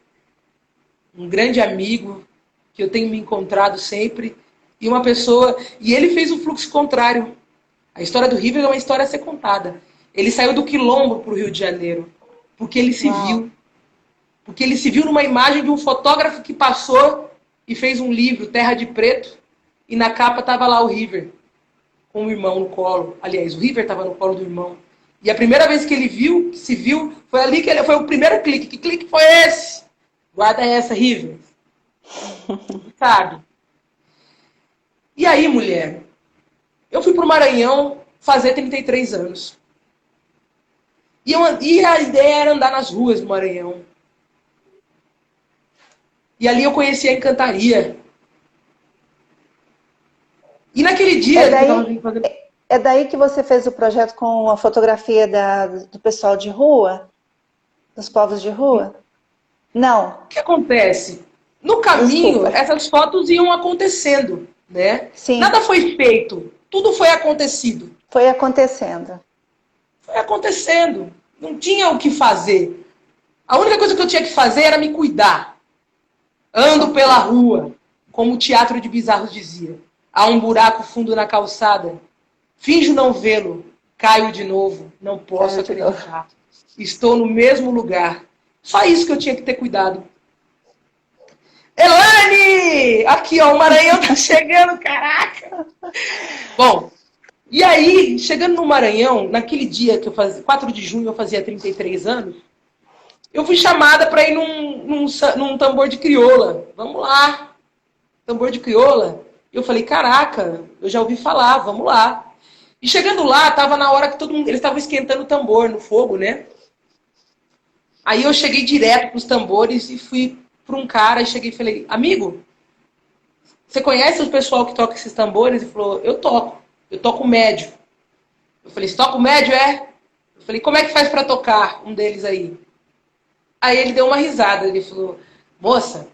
Um grande amigo, que eu tenho me encontrado sempre. E uma pessoa... E ele fez o fluxo contrário. A história do Rivers é uma história a ser contada. Ele saiu do Quilombo para o Rio de Janeiro. Porque ele se viu. Porque ele se viu numa imagem de um fotógrafo que passou e fez um livro, Terra de Preto. E na capa estava lá o River, com o irmão no colo. Aliás, o River estava no colo do irmão. E a primeira vez que ele se viu, foi ali que foi o primeiro clique. Que clique foi esse? Guarda essa, River. Sabe? E aí, mulher, eu fui para o Maranhão fazer 33 anos. E a ideia era andar nas ruas do Maranhão. E ali eu conheci a Encantaria. E naquele dia... É daí que você fez o projeto com a fotografia do pessoal de rua? Dos povos de rua? Não. O que acontece? No caminho, Desculpa. essas fotos iam acontecendo, né? Sim. Nada foi feito. Tudo foi acontecido. Foi acontecendo. Foi acontecendo. Não tinha o que fazer. A única coisa que eu tinha que fazer era me cuidar. Ando pela rua, como o Teatro de Bizarros dizia. Há um buraco fundo na calçada. Finjo não vê-lo. Caio de novo. Não posso acreditar. Estou no mesmo lugar. Só isso que eu tinha que ter cuidado. Elane! Aqui, ó, o Maranhão tá chegando, caraca! Bom, e aí, chegando no Maranhão, naquele dia que eu fazia, 4 de junho, eu fazia 33 anos, eu fui chamada para ir num tambor de crioula. Vamos lá. Tambor de crioula. Eu falei, caraca, eu já ouvi falar, vamos lá. E chegando lá, tava na hora que todo mundo... Eles estavam esquentando o tambor no fogo, né? Aí eu cheguei direto pros tambores e fui para um cara e cheguei e falei, amigo, você conhece o pessoal que toca esses tambores? Ele falou, eu toco médio. Eu falei, você toca o médio, é? Eu falei, como é que faz para tocar um deles aí? Aí ele deu uma risada, ele falou, moça,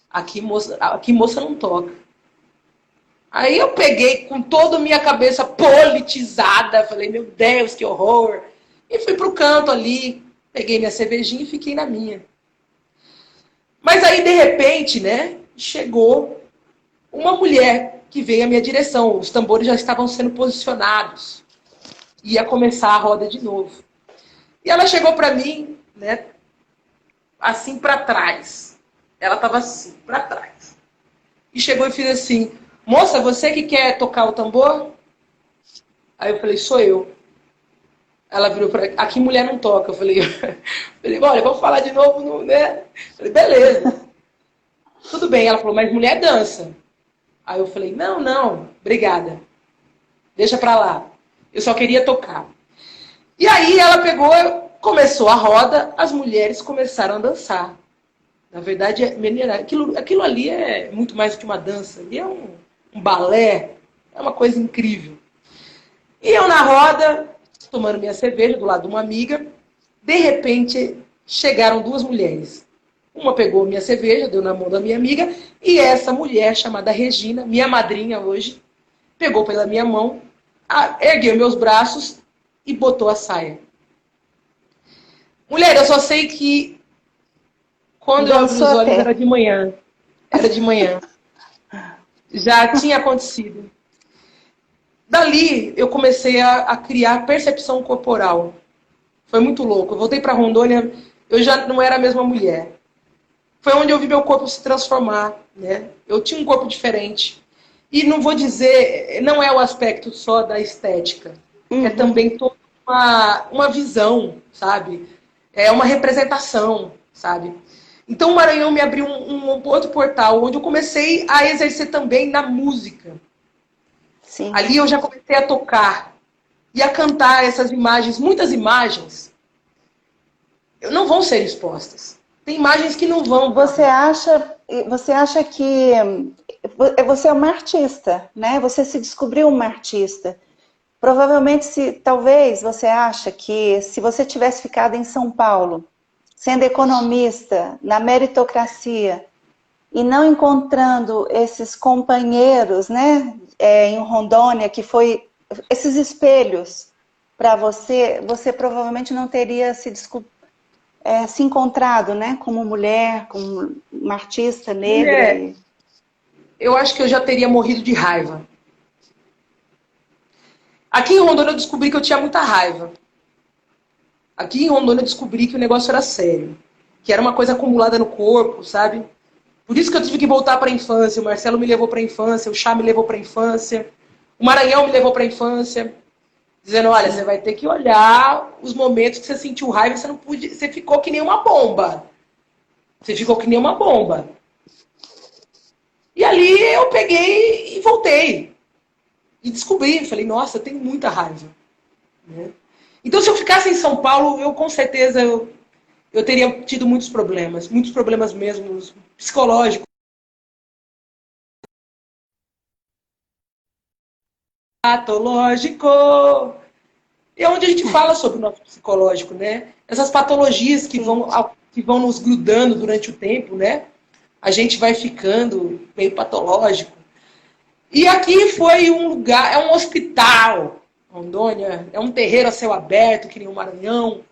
aqui moça não toca. Aí eu peguei com toda a minha cabeça politizada, falei, meu Deus, que horror. E fui pro canto ali, peguei minha cervejinha e fiquei na minha. Mas aí, de repente, né, chegou uma mulher que veio à minha direção. Os tambores já estavam sendo posicionados. Ia começar a roda de novo. E ela chegou para mim, né, assim para trás. Ela estava assim, para trás. E chegou e fez assim, moça, você que quer tocar o tambor? Aí eu falei, sou eu. Ela virou para aqui mulher não toca. Eu falei, olha, vamos falar de novo, né? Eu falei, beleza. Tudo bem. Ela falou, mas mulher dança. Aí eu falei, não, não, obrigada. Deixa pra lá. Eu só queria tocar. E aí ela pegou, começou a roda, as mulheres começaram a dançar. Na verdade, menina, aquilo ali é muito mais do que uma dança. Ali é um balé, é uma coisa incrível. E eu na roda, tomando minha cerveja do lado de uma amiga, de repente chegaram duas mulheres. Uma pegou minha cerveja, deu na mão da minha amiga, e essa mulher chamada Regina, minha madrinha hoje, pegou pela minha mão, ergueu meus braços e botou a saia. Mulher, eu só sei que quando eu abri os olhos era de manhã. Era de manhã. Já tinha acontecido. Dali, eu comecei a criar percepção corporal. Foi muito louco. Eu voltei para Rondônia, eu já não era a mesma mulher. Foi onde eu vi meu corpo se transformar, né? Eu tinha um corpo diferente. E não vou dizer, não é o aspecto só da estética. É também toda uma visão, sabe? É uma representação, sabe? Então o Maranhão me abriu um outro portal, onde eu comecei a exercer também na música. Sim. Ali eu já comecei a tocar e a cantar essas imagens. Muitas imagens não vão ser expostas. Tem imagens que não vão. Você acha que você é uma artista, né? Você se descobriu uma artista. Provavelmente, talvez você acha que se você tivesse ficado em São Paulo, sendo economista, na meritocracia, e não encontrando esses companheiros, né, em Rondônia, que foi esses espelhos para você, você provavelmente não teria se encontrado, né, como mulher, como uma artista negra. Eu acho que eu já teria morrido de raiva. Aqui em Rondônia eu descobri que eu tinha muita raiva. Aqui em Rondônia eu descobri que o negócio era sério. Que era uma coisa acumulada no corpo, sabe? Por isso que eu tive que voltar para a infância. O Marcelo me levou para a infância, o Chá me levou para a infância, o Maranhão me levou para a infância, dizendo, olha, você vai ter que olhar os momentos que você sentiu raiva, você não podia, você ficou que nem uma bomba. Você ficou que nem uma bomba. E ali eu peguei e voltei. E descobri, falei, nossa, eu tenho muita raiva. Né? Então, se eu ficasse em São Paulo, eu com certeza eu teria tido muitos problemas mesmo, psicológicos. Patológico. E é onde a gente fala sobre o nosso psicológico, né? Essas patologias que vão nos grudando durante o tempo, né? A gente vai ficando meio patológico. E aqui foi um lugar, é um hospital, Rondônia, é um terreiro a céu aberto, que nem o Maranhão.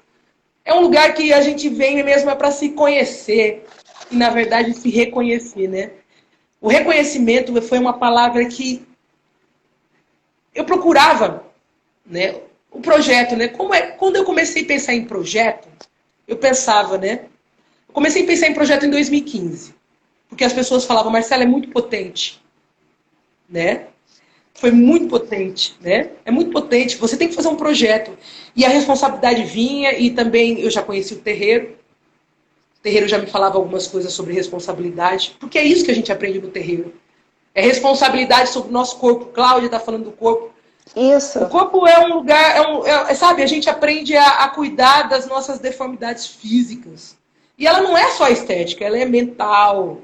É um lugar que a gente vem mesmo é para se conhecer e, na verdade, se reconhecer, né? O reconhecimento foi uma palavra que eu procurava, né? O projeto, né? Quando eu comecei a pensar em projeto, eu pensava, né? Eu comecei a pensar em projeto em 2015, porque as pessoas falavam, Marcela, é muito potente, né? Foi muito potente, né? É muito potente. Você tem que fazer um projeto. E a responsabilidade vinha, e também eu já conheci o terreiro. O terreiro já me falava algumas coisas sobre responsabilidade, porque é isso que a gente aprende no terreiro. É responsabilidade sobre o nosso corpo. Cláudia está falando do corpo. Isso. O corpo é um lugar, sabe, a gente aprende a cuidar das nossas deformidades físicas. E ela não é só estética, ela é mental.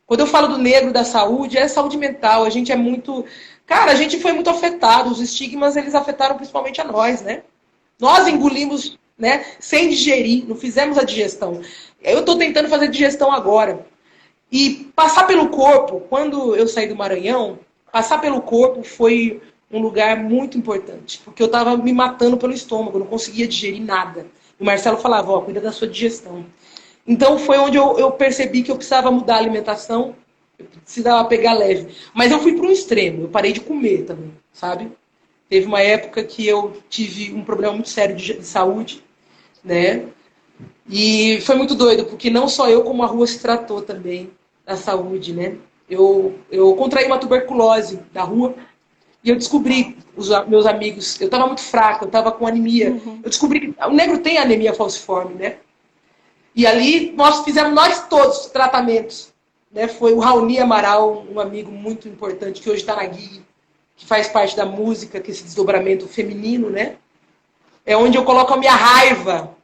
Quando eu falo do negro da saúde, é saúde mental. A gente é muito... Cara, a gente foi muito afetado. Os estigmas, eles afetaram principalmente a nós, né? Nós engolimos, né, sem digerir, não fizemos a digestão. Eu estou tentando fazer digestão agora. E passar pelo corpo, quando eu saí do Maranhão, passar pelo corpo foi um lugar muito importante. Porque eu estava me matando pelo estômago, eu não conseguia digerir nada. O Marcelo falava, ó, cuida da sua digestão. Então foi onde eu percebi que eu precisava mudar a alimentação, eu precisava pegar leve. Mas eu fui para um extremo, eu parei de comer também, sabe? Teve uma época que eu tive um problema muito sério de saúde, né? E foi muito doido, porque não só eu, como a rua se tratou também da saúde, né? Eu contraí uma tuberculose da rua, E eu descobri, meus amigos, eu estava muito fraca, eu estava com anemia. Eu descobri que o negro tem anemia falciforme, né? E ali nós fizemos nós todos tratamentos. Né? Foi o Raoni Amaral, um amigo muito importante, que hoje está na GUIA, que faz parte da música, que é esse desdobramento feminino, né? É onde eu coloco a minha raiva.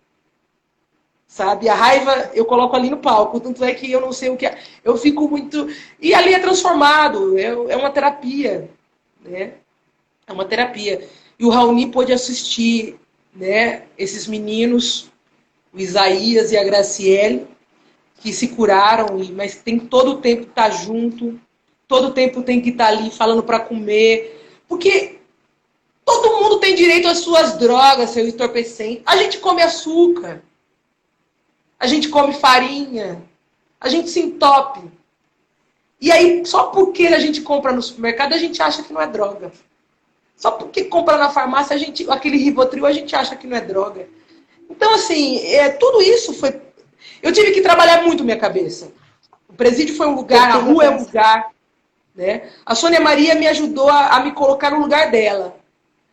Sabe? A raiva eu coloco ali no palco. Tanto é que eu não sei o que é. Eu fico muito... E ali é transformado. É uma terapia. Né? É uma terapia. E o Raoni pôde assistir, né, esses meninos, o Isaías e a Graciele, que se curaram, mas tem todo o tempo que estar junto, todo o tempo tem que estar ali falando para comer, porque todo mundo tem direito às suas drogas, seu entorpecente. A gente come açúcar, a gente come farinha, a gente se entope. E aí, só porque a gente compra no supermercado, a gente acha que não é droga. Só porque compra na farmácia, aquele Rivotril, a gente acha que não é droga. Então, assim, tudo isso foi... Eu tive que trabalhar muito minha cabeça. O presídio foi um lugar, a rua é um lugar. Né? A Sônia Maria me ajudou a me colocar no lugar dela.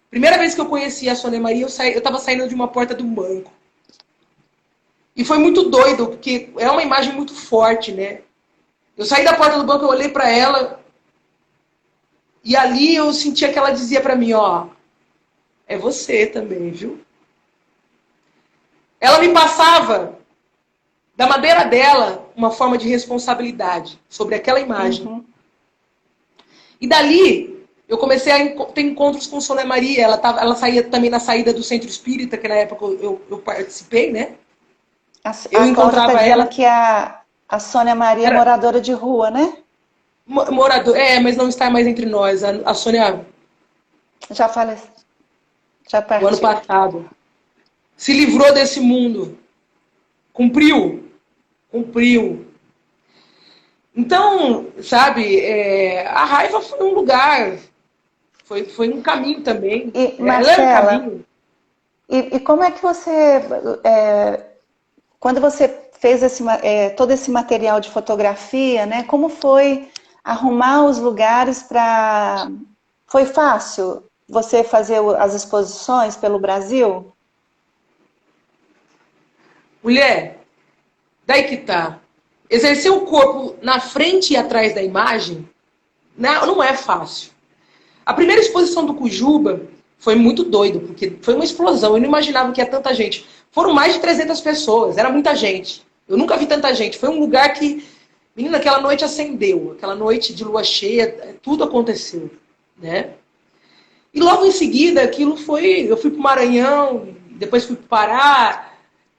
Primeira vez que eu conheci a Sônia Maria, eu estava saindo de uma porta do banco. E foi muito doido, porque é uma imagem muito forte, né? Eu saí da porta do banco, eu olhei para ela, e ali eu sentia que ela dizia para mim, ó, é você também, viu? Ela me passava, da maneira dela, uma forma de responsabilidade sobre aquela imagem. E dali, eu comecei a ter encontros com Sônia Maria. Ela saía também na saída do Centro Espírita, que na época eu participei, né? Eu encontrava ela que a Sônia Maria é moradora de rua, né? Mas não está mais entre nós. A Sônia... Já faleceu. Já partiu. O ano passado. Se livrou desse mundo. Cumpriu. Então, sabe, a raiva foi um lugar, foi um caminho também. E, Marcela, e como é que você, quando você fez todo esse material de fotografia, né, como foi arrumar os lugares para... Foi fácil você fazer as exposições pelo Brasil? Mulher, daí que tá. Exercer o corpo na frente e atrás da imagem não é fácil. A primeira exposição do Cujuba foi muito doido, porque foi uma explosão. Eu não imaginava que ia tanta gente. Foram mais de 300 pessoas, era muita gente. Eu nunca vi tanta gente. Foi um lugar que, menina, aquela noite acendeu. Aquela noite de lua cheia, tudo aconteceu. Né? E logo em seguida, eu fui para o Maranhão, depois fui para o Pará.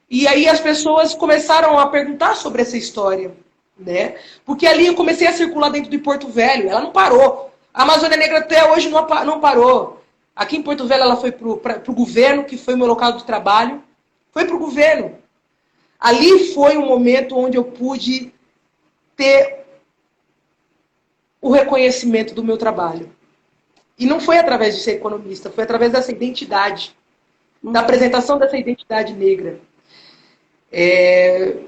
E aí as pessoas começaram a perguntar sobre essa história, né? Porque ali eu comecei a circular dentro de Porto Velho, ela não parou. A Amazônia Negra até hoje não parou. Aqui em Porto Velho ela foi para o governo, que foi o meu local de trabalho. Foi para o governo. Ali foi um momento onde eu pude ter o reconhecimento do meu trabalho. E não foi através de ser economista, foi através dessa identidade, da apresentação dessa identidade negra.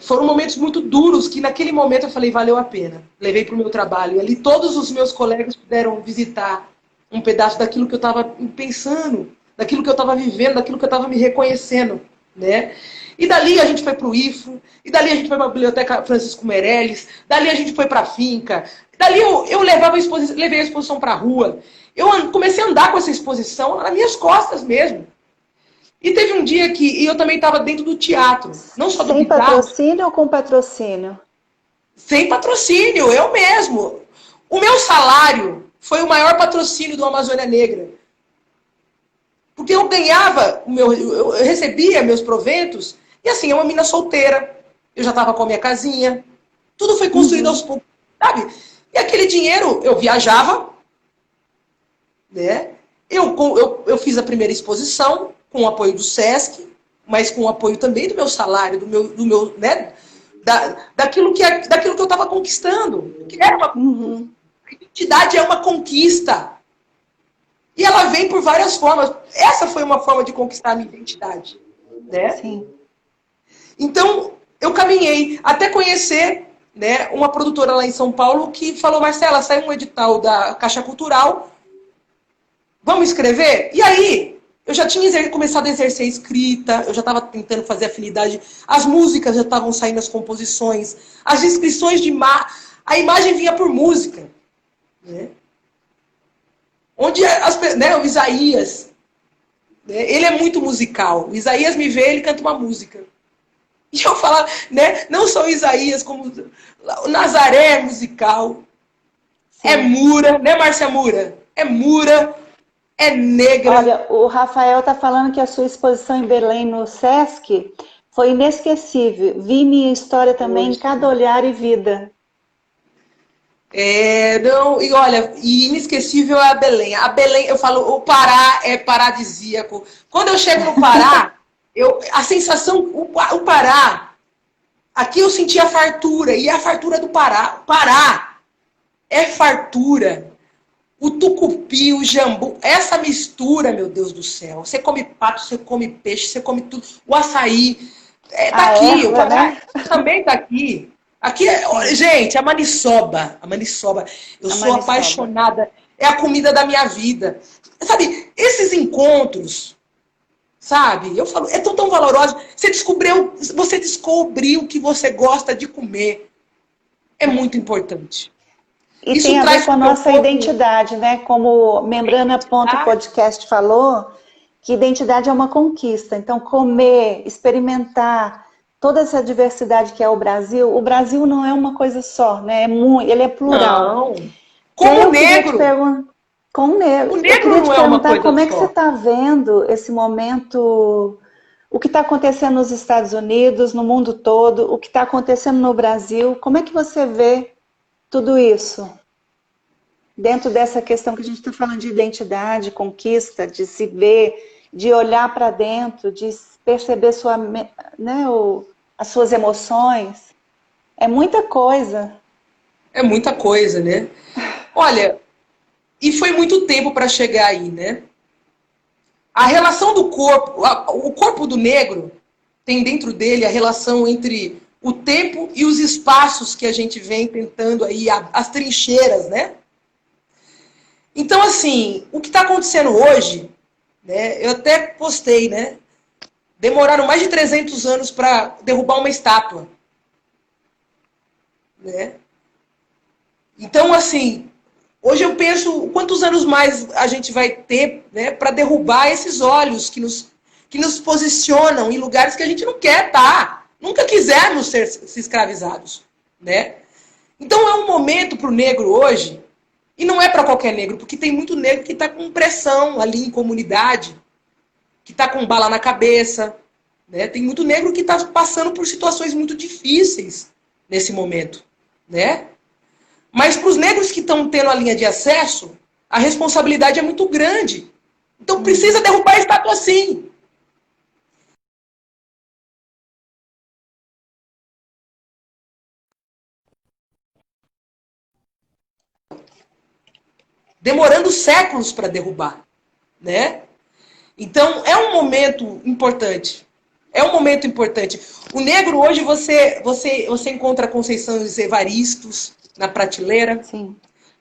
Foram momentos muito duros que naquele momento eu falei, valeu a pena. Levei para o meu trabalho. E ali todos os meus colegas puderam visitar um pedaço daquilo que eu estava pensando, daquilo que eu estava vivendo, daquilo que eu estava me reconhecendo. Né? E dali a gente foi para o IFO, e dali a gente foi para a Biblioteca Francisco Meirelles, dali a gente foi para a finca. Dali eu levei a exposição para a rua. Eu comecei a andar com essa exposição nas minhas costas mesmo. E teve um dia que eu também estava dentro do teatro, não só do Sem patrocínio ou com patrocínio? Sem patrocínio, eu mesmo. O meu salário foi o maior patrocínio do Amazônia Negra. Porque eu ganhava, eu recebia meus proventos, e assim, eu uma menina solteira, eu já estava com a minha casinha, tudo foi construído aos poucos, sabe? E aquele dinheiro, eu viajava, né? Eu fiz a primeira exposição, com o apoio do SESC, mas com o apoio também do meu salário, do meu né, daquilo que eu estava conquistando. Que era a identidade é uma conquista. E ela vem por várias formas. Essa foi uma forma de conquistar a minha identidade. Né? Sim. Então, eu caminhei até conhecer, né, uma produtora lá em São Paulo que falou, Marcela, saiu um edital da Caixa Cultural Vamos escrever? E aí, eu já tinha começado a exercer a escrita, eu já estava tentando fazer afinidade, as músicas já estavam saindo, as composições, as descrições de a imagem vinha por música. Né? Onde o Isaías, né? Ele é muito musical. O Isaías me vê, ele canta uma música. E eu falava, né? Não só o Isaías, como o Nazaré é musical. Sim. É Mura, né, Márcia Mura? É Mura, é negra. Olha, o Rafael está falando que a sua exposição em Belém no Sesc foi inesquecível. Vi minha história também em cada olhar e vida. Não, e olha, e inesquecível é a Belém. A Belém, eu falo, o Pará é paradisíaco. Quando eu chego no Pará, a sensação, o Pará, aqui eu senti a fartura, e a fartura do Pará. Pará é fartura. O tucupi, o jambu, essa mistura, meu Deus do céu. Você come pato, você come peixe, você come tudo. O açaí, tá aqui, o Pará, né? Também tá aqui. Aqui, gente, a maniçoba. Eu sou apaixonada. É a comida da minha vida. Sabe, esses encontros, sabe? Eu falo, é tão valoroso. Você descobriu que você gosta de comer. É muito importante. E isso tem a ver com a nossa identidade, né? Como Membrana.podcast falou, que identidade é uma conquista. Então, comer, experimentar toda essa diversidade que é o Brasil não é uma coisa só, né? Ele é plural. Não. Como o negro. Com o negro. O negro não é uma coisa como é que você está vendo esse momento, o que está acontecendo nos Estados Unidos, no mundo todo, o que está acontecendo no Brasil, como é que você vê tudo isso? Dentro dessa questão que a gente está falando de identidade, conquista, de se ver, de olhar para dentro, de perceber as suas emoções. É muita coisa. É muita coisa, né? Olha, e foi muito tempo para chegar aí, né? A relação do corpo, o corpo do negro tem dentro dele a relação entre o tempo e os espaços que a gente vem tentando aí, as trincheiras, né? Então, assim, o que está acontecendo hoje, né? Eu até postei, né? Demoraram mais de 300 anos para derrubar uma estátua. Né? Então, assim, hoje eu penso quantos anos mais a gente vai ter, né, para derrubar esses olhos que nos posicionam em lugares que a gente não quer estar. Nunca quisemos ser escravizados. Né? Então é um momento para o negro hoje, e não é para qualquer negro, porque tem muito negro que está com pressão ali em comunidade, que está com bala na cabeça. Né? Tem muito negro que está passando por situações muito difíceis nesse momento. Né? Mas para os negros que estão tendo a linha de acesso, a responsabilidade é muito grande. Então precisa derrubar a estátua sim. Demorando séculos para derrubar. Né? Então é um momento importante. É um momento importante. O negro hoje você encontra Conceição e Evaristos na prateleira. Sim.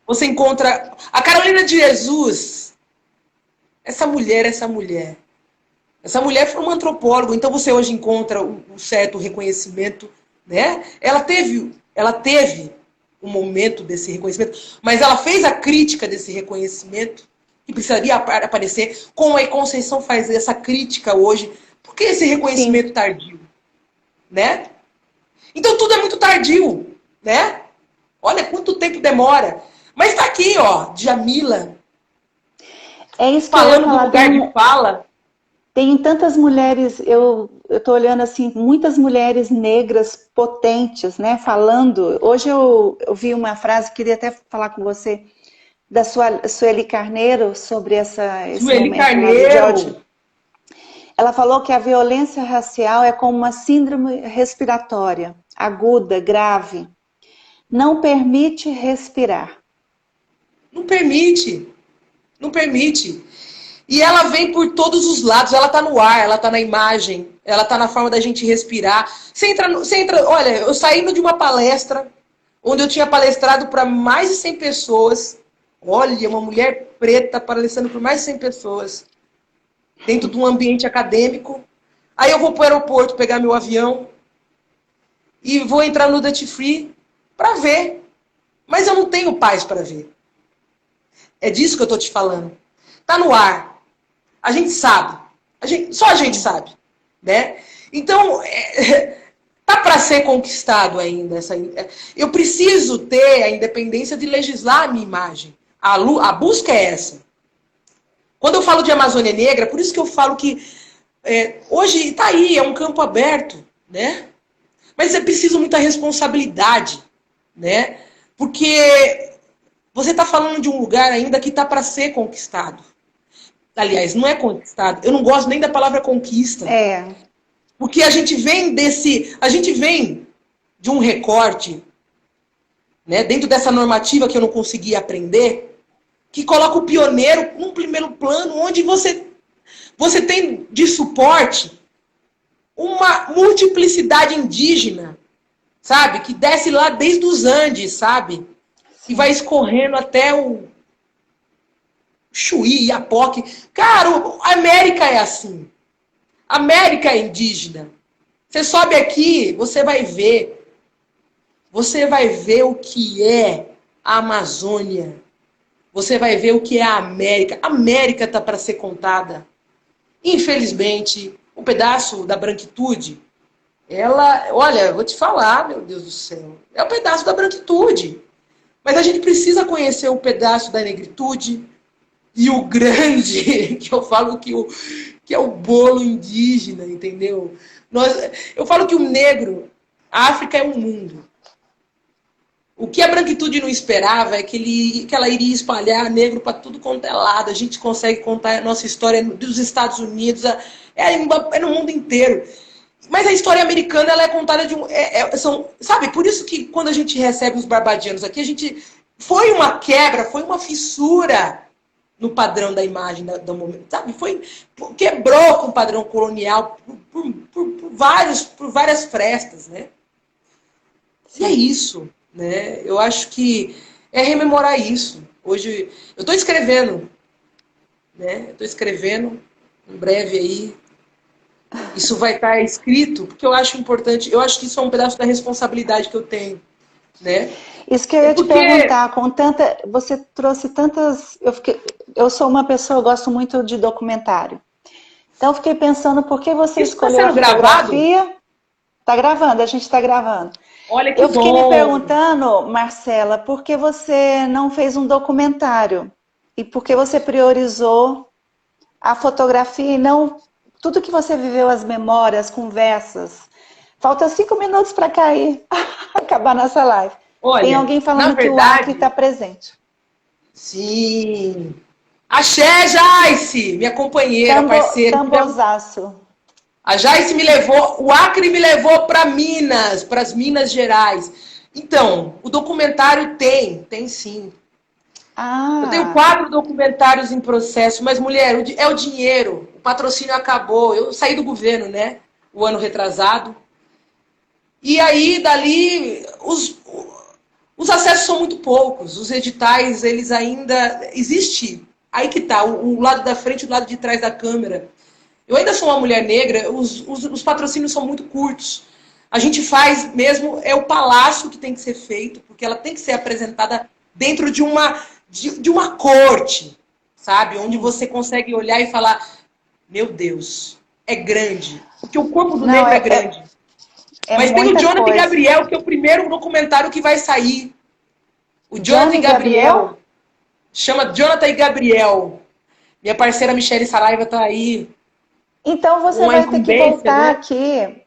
Você encontra a Carolina de Jesus. Essa mulher. Essa mulher foi uma antropóloga, então você hoje encontra um certo reconhecimento, né? Ela teve um momento desse reconhecimento, mas ela fez a crítica desse reconhecimento que precisaria aparecer, como a Conceição faz essa crítica hoje. Por que esse reconhecimento tardio? Né? Então tudo é muito tardio, né? Olha quanto tempo demora. Mas tá aqui, ó, Djamila. É isso que falando do lugar de fala. Tem tantas mulheres, eu tô olhando assim, muitas mulheres negras potentes, né, falando. Hoje eu vi uma frase, queria até falar com você, da Sueli Carneiro, sobre esse Sueli momento Carneiro. De George. Ela falou que a violência racial é como uma síndrome respiratória, aguda, grave. Não permite respirar. Não permite. Não permite. E ela vem por todos os lados. Ela está no ar, ela está na imagem, ela está na forma da gente respirar. Você entra, olha, eu saindo de uma palestra, onde eu tinha palestrado para mais de 100 pessoas, Olha, uma mulher preta palestrando por mais de 100 pessoas, dentro de um ambiente acadêmico. Aí eu vou para o aeroporto pegar meu avião e vou entrar no Duty Free para ver. Mas eu não tenho paz para ver. É disso que eu estou te falando. Tá no ar. A gente sabe. Só a gente sabe. Né? Então, tá para ser conquistado ainda. Eu preciso ter a independência de legislar a minha imagem. A busca é essa. Quando eu falo de Amazônia Negra, por isso que eu falo que hoje está aí, é um campo aberto, né? Mas é preciso muita responsabilidade, né? Porque você está falando de um lugar ainda que está para ser conquistado. Aliás, não é conquistado. Eu não gosto nem da palavra conquista. Porque a gente vem de um recorte, né, dentro dessa normativa que eu não consegui aprender, que coloca o pioneiro num primeiro plano, onde você tem de suporte uma multiplicidade indígena, sabe? Que desce lá desde os Andes, sabe? E vai escorrendo até o Chuí, Iapoque. Cara, a América é assim. A América é indígena. Você sobe aqui, você vai ver. Você vai ver o que é a Amazônia. Você vai ver o que é a América. A América está para ser contada. Infelizmente, um pedaço da branquitude, olha, eu vou te falar, meu Deus do céu, é um pedaço da branquitude. Mas a gente precisa conhecer o pedaço da negritude e o grande, que eu falo que é o bolo indígena, entendeu? Eu falo que o negro, a África é um mundo. O que a branquitude não esperava é que ela iria espalhar negro para tudo quanto é lado. A gente consegue contar a nossa história dos Estados Unidos, no mundo inteiro. Mas a história americana ela é contada sabe, por isso que quando a gente recebe os barbadianos aqui, foi uma quebra, foi uma fissura no padrão da imagem do momento, sabe? Quebrou com o padrão colonial por várias frestas, né? E é isso. Né? Eu acho que é rememorar isso. Hoje eu estou escrevendo, né? Estou escrevendo em breve aí. Isso vai estar escrito porque eu acho importante. Eu acho que isso é um pedaço da responsabilidade que eu tenho, né? Isso que eu ia te perguntar. Você trouxe tantas. Eu sou uma pessoa, eu gosto muito de documentário. Então eu fiquei pensando por que você escolheu a fotografia. Está gravando, a gente está gravando. Olha que eu fiquei me perguntando, Marcela, por que você não fez um documentário? E por que você priorizou a fotografia e não tudo que você viveu, as memórias, as conversas? Faltam 5 minutos para cair, acabar nossa live. Olha, tem alguém falando que o Acre está presente. Sim. Axé, Jaice, minha companheira, parceira. Tambozaço. A Jaice o Acre me levou para Minas, para as Minas Gerais. Então, o documentário tem sim. Eu tenho 4 documentários em processo, mas, mulher, é o dinheiro, o patrocínio acabou. Eu saí do governo, né? O ano retrasado. E aí, dali, os acessos são muito poucos. Os editais, eles ainda... Existe. Aí que tá, o lado da frente e o lado de trás da câmera. Eu ainda sou uma mulher negra, os patrocínios são muito curtos. A gente faz mesmo, é o palácio que tem que ser feito, porque ela tem que ser apresentada dentro de uma corte, sabe? Onde você consegue olhar e falar, meu Deus, é grande. Porque o corpo do negro é grande. Mas tem o Jonathan Gabriel, que é o primeiro documentário que vai sair. O Jonathan Gabriel chama Jonathan e Gabriel. Minha parceira Michele Saraiva está aí. Então você vai ter que voltar aqui.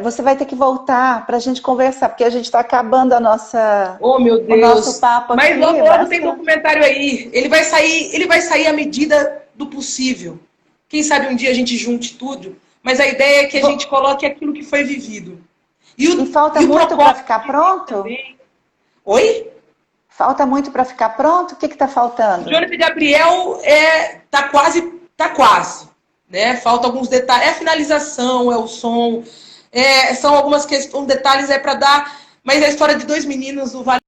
Você vai ter que voltar para a gente conversar, porque a gente está acabando a nossa, o nosso papo aqui. Mas logo tem documentário aí. Ele vai sair à medida do possível. Quem sabe um dia a gente junte tudo. Mas a ideia é que a gente coloque aquilo que foi vivido. E falta muito para ficar pronto? Também. Oi? Falta muito para ficar pronto? O que está faltando? O Jonathan Gabriel tá quase. Né? Falta alguns detalhes. É a finalização, é o som. São algumas questões, detalhes para dar. Mas é a história de 2 meninos, o Vale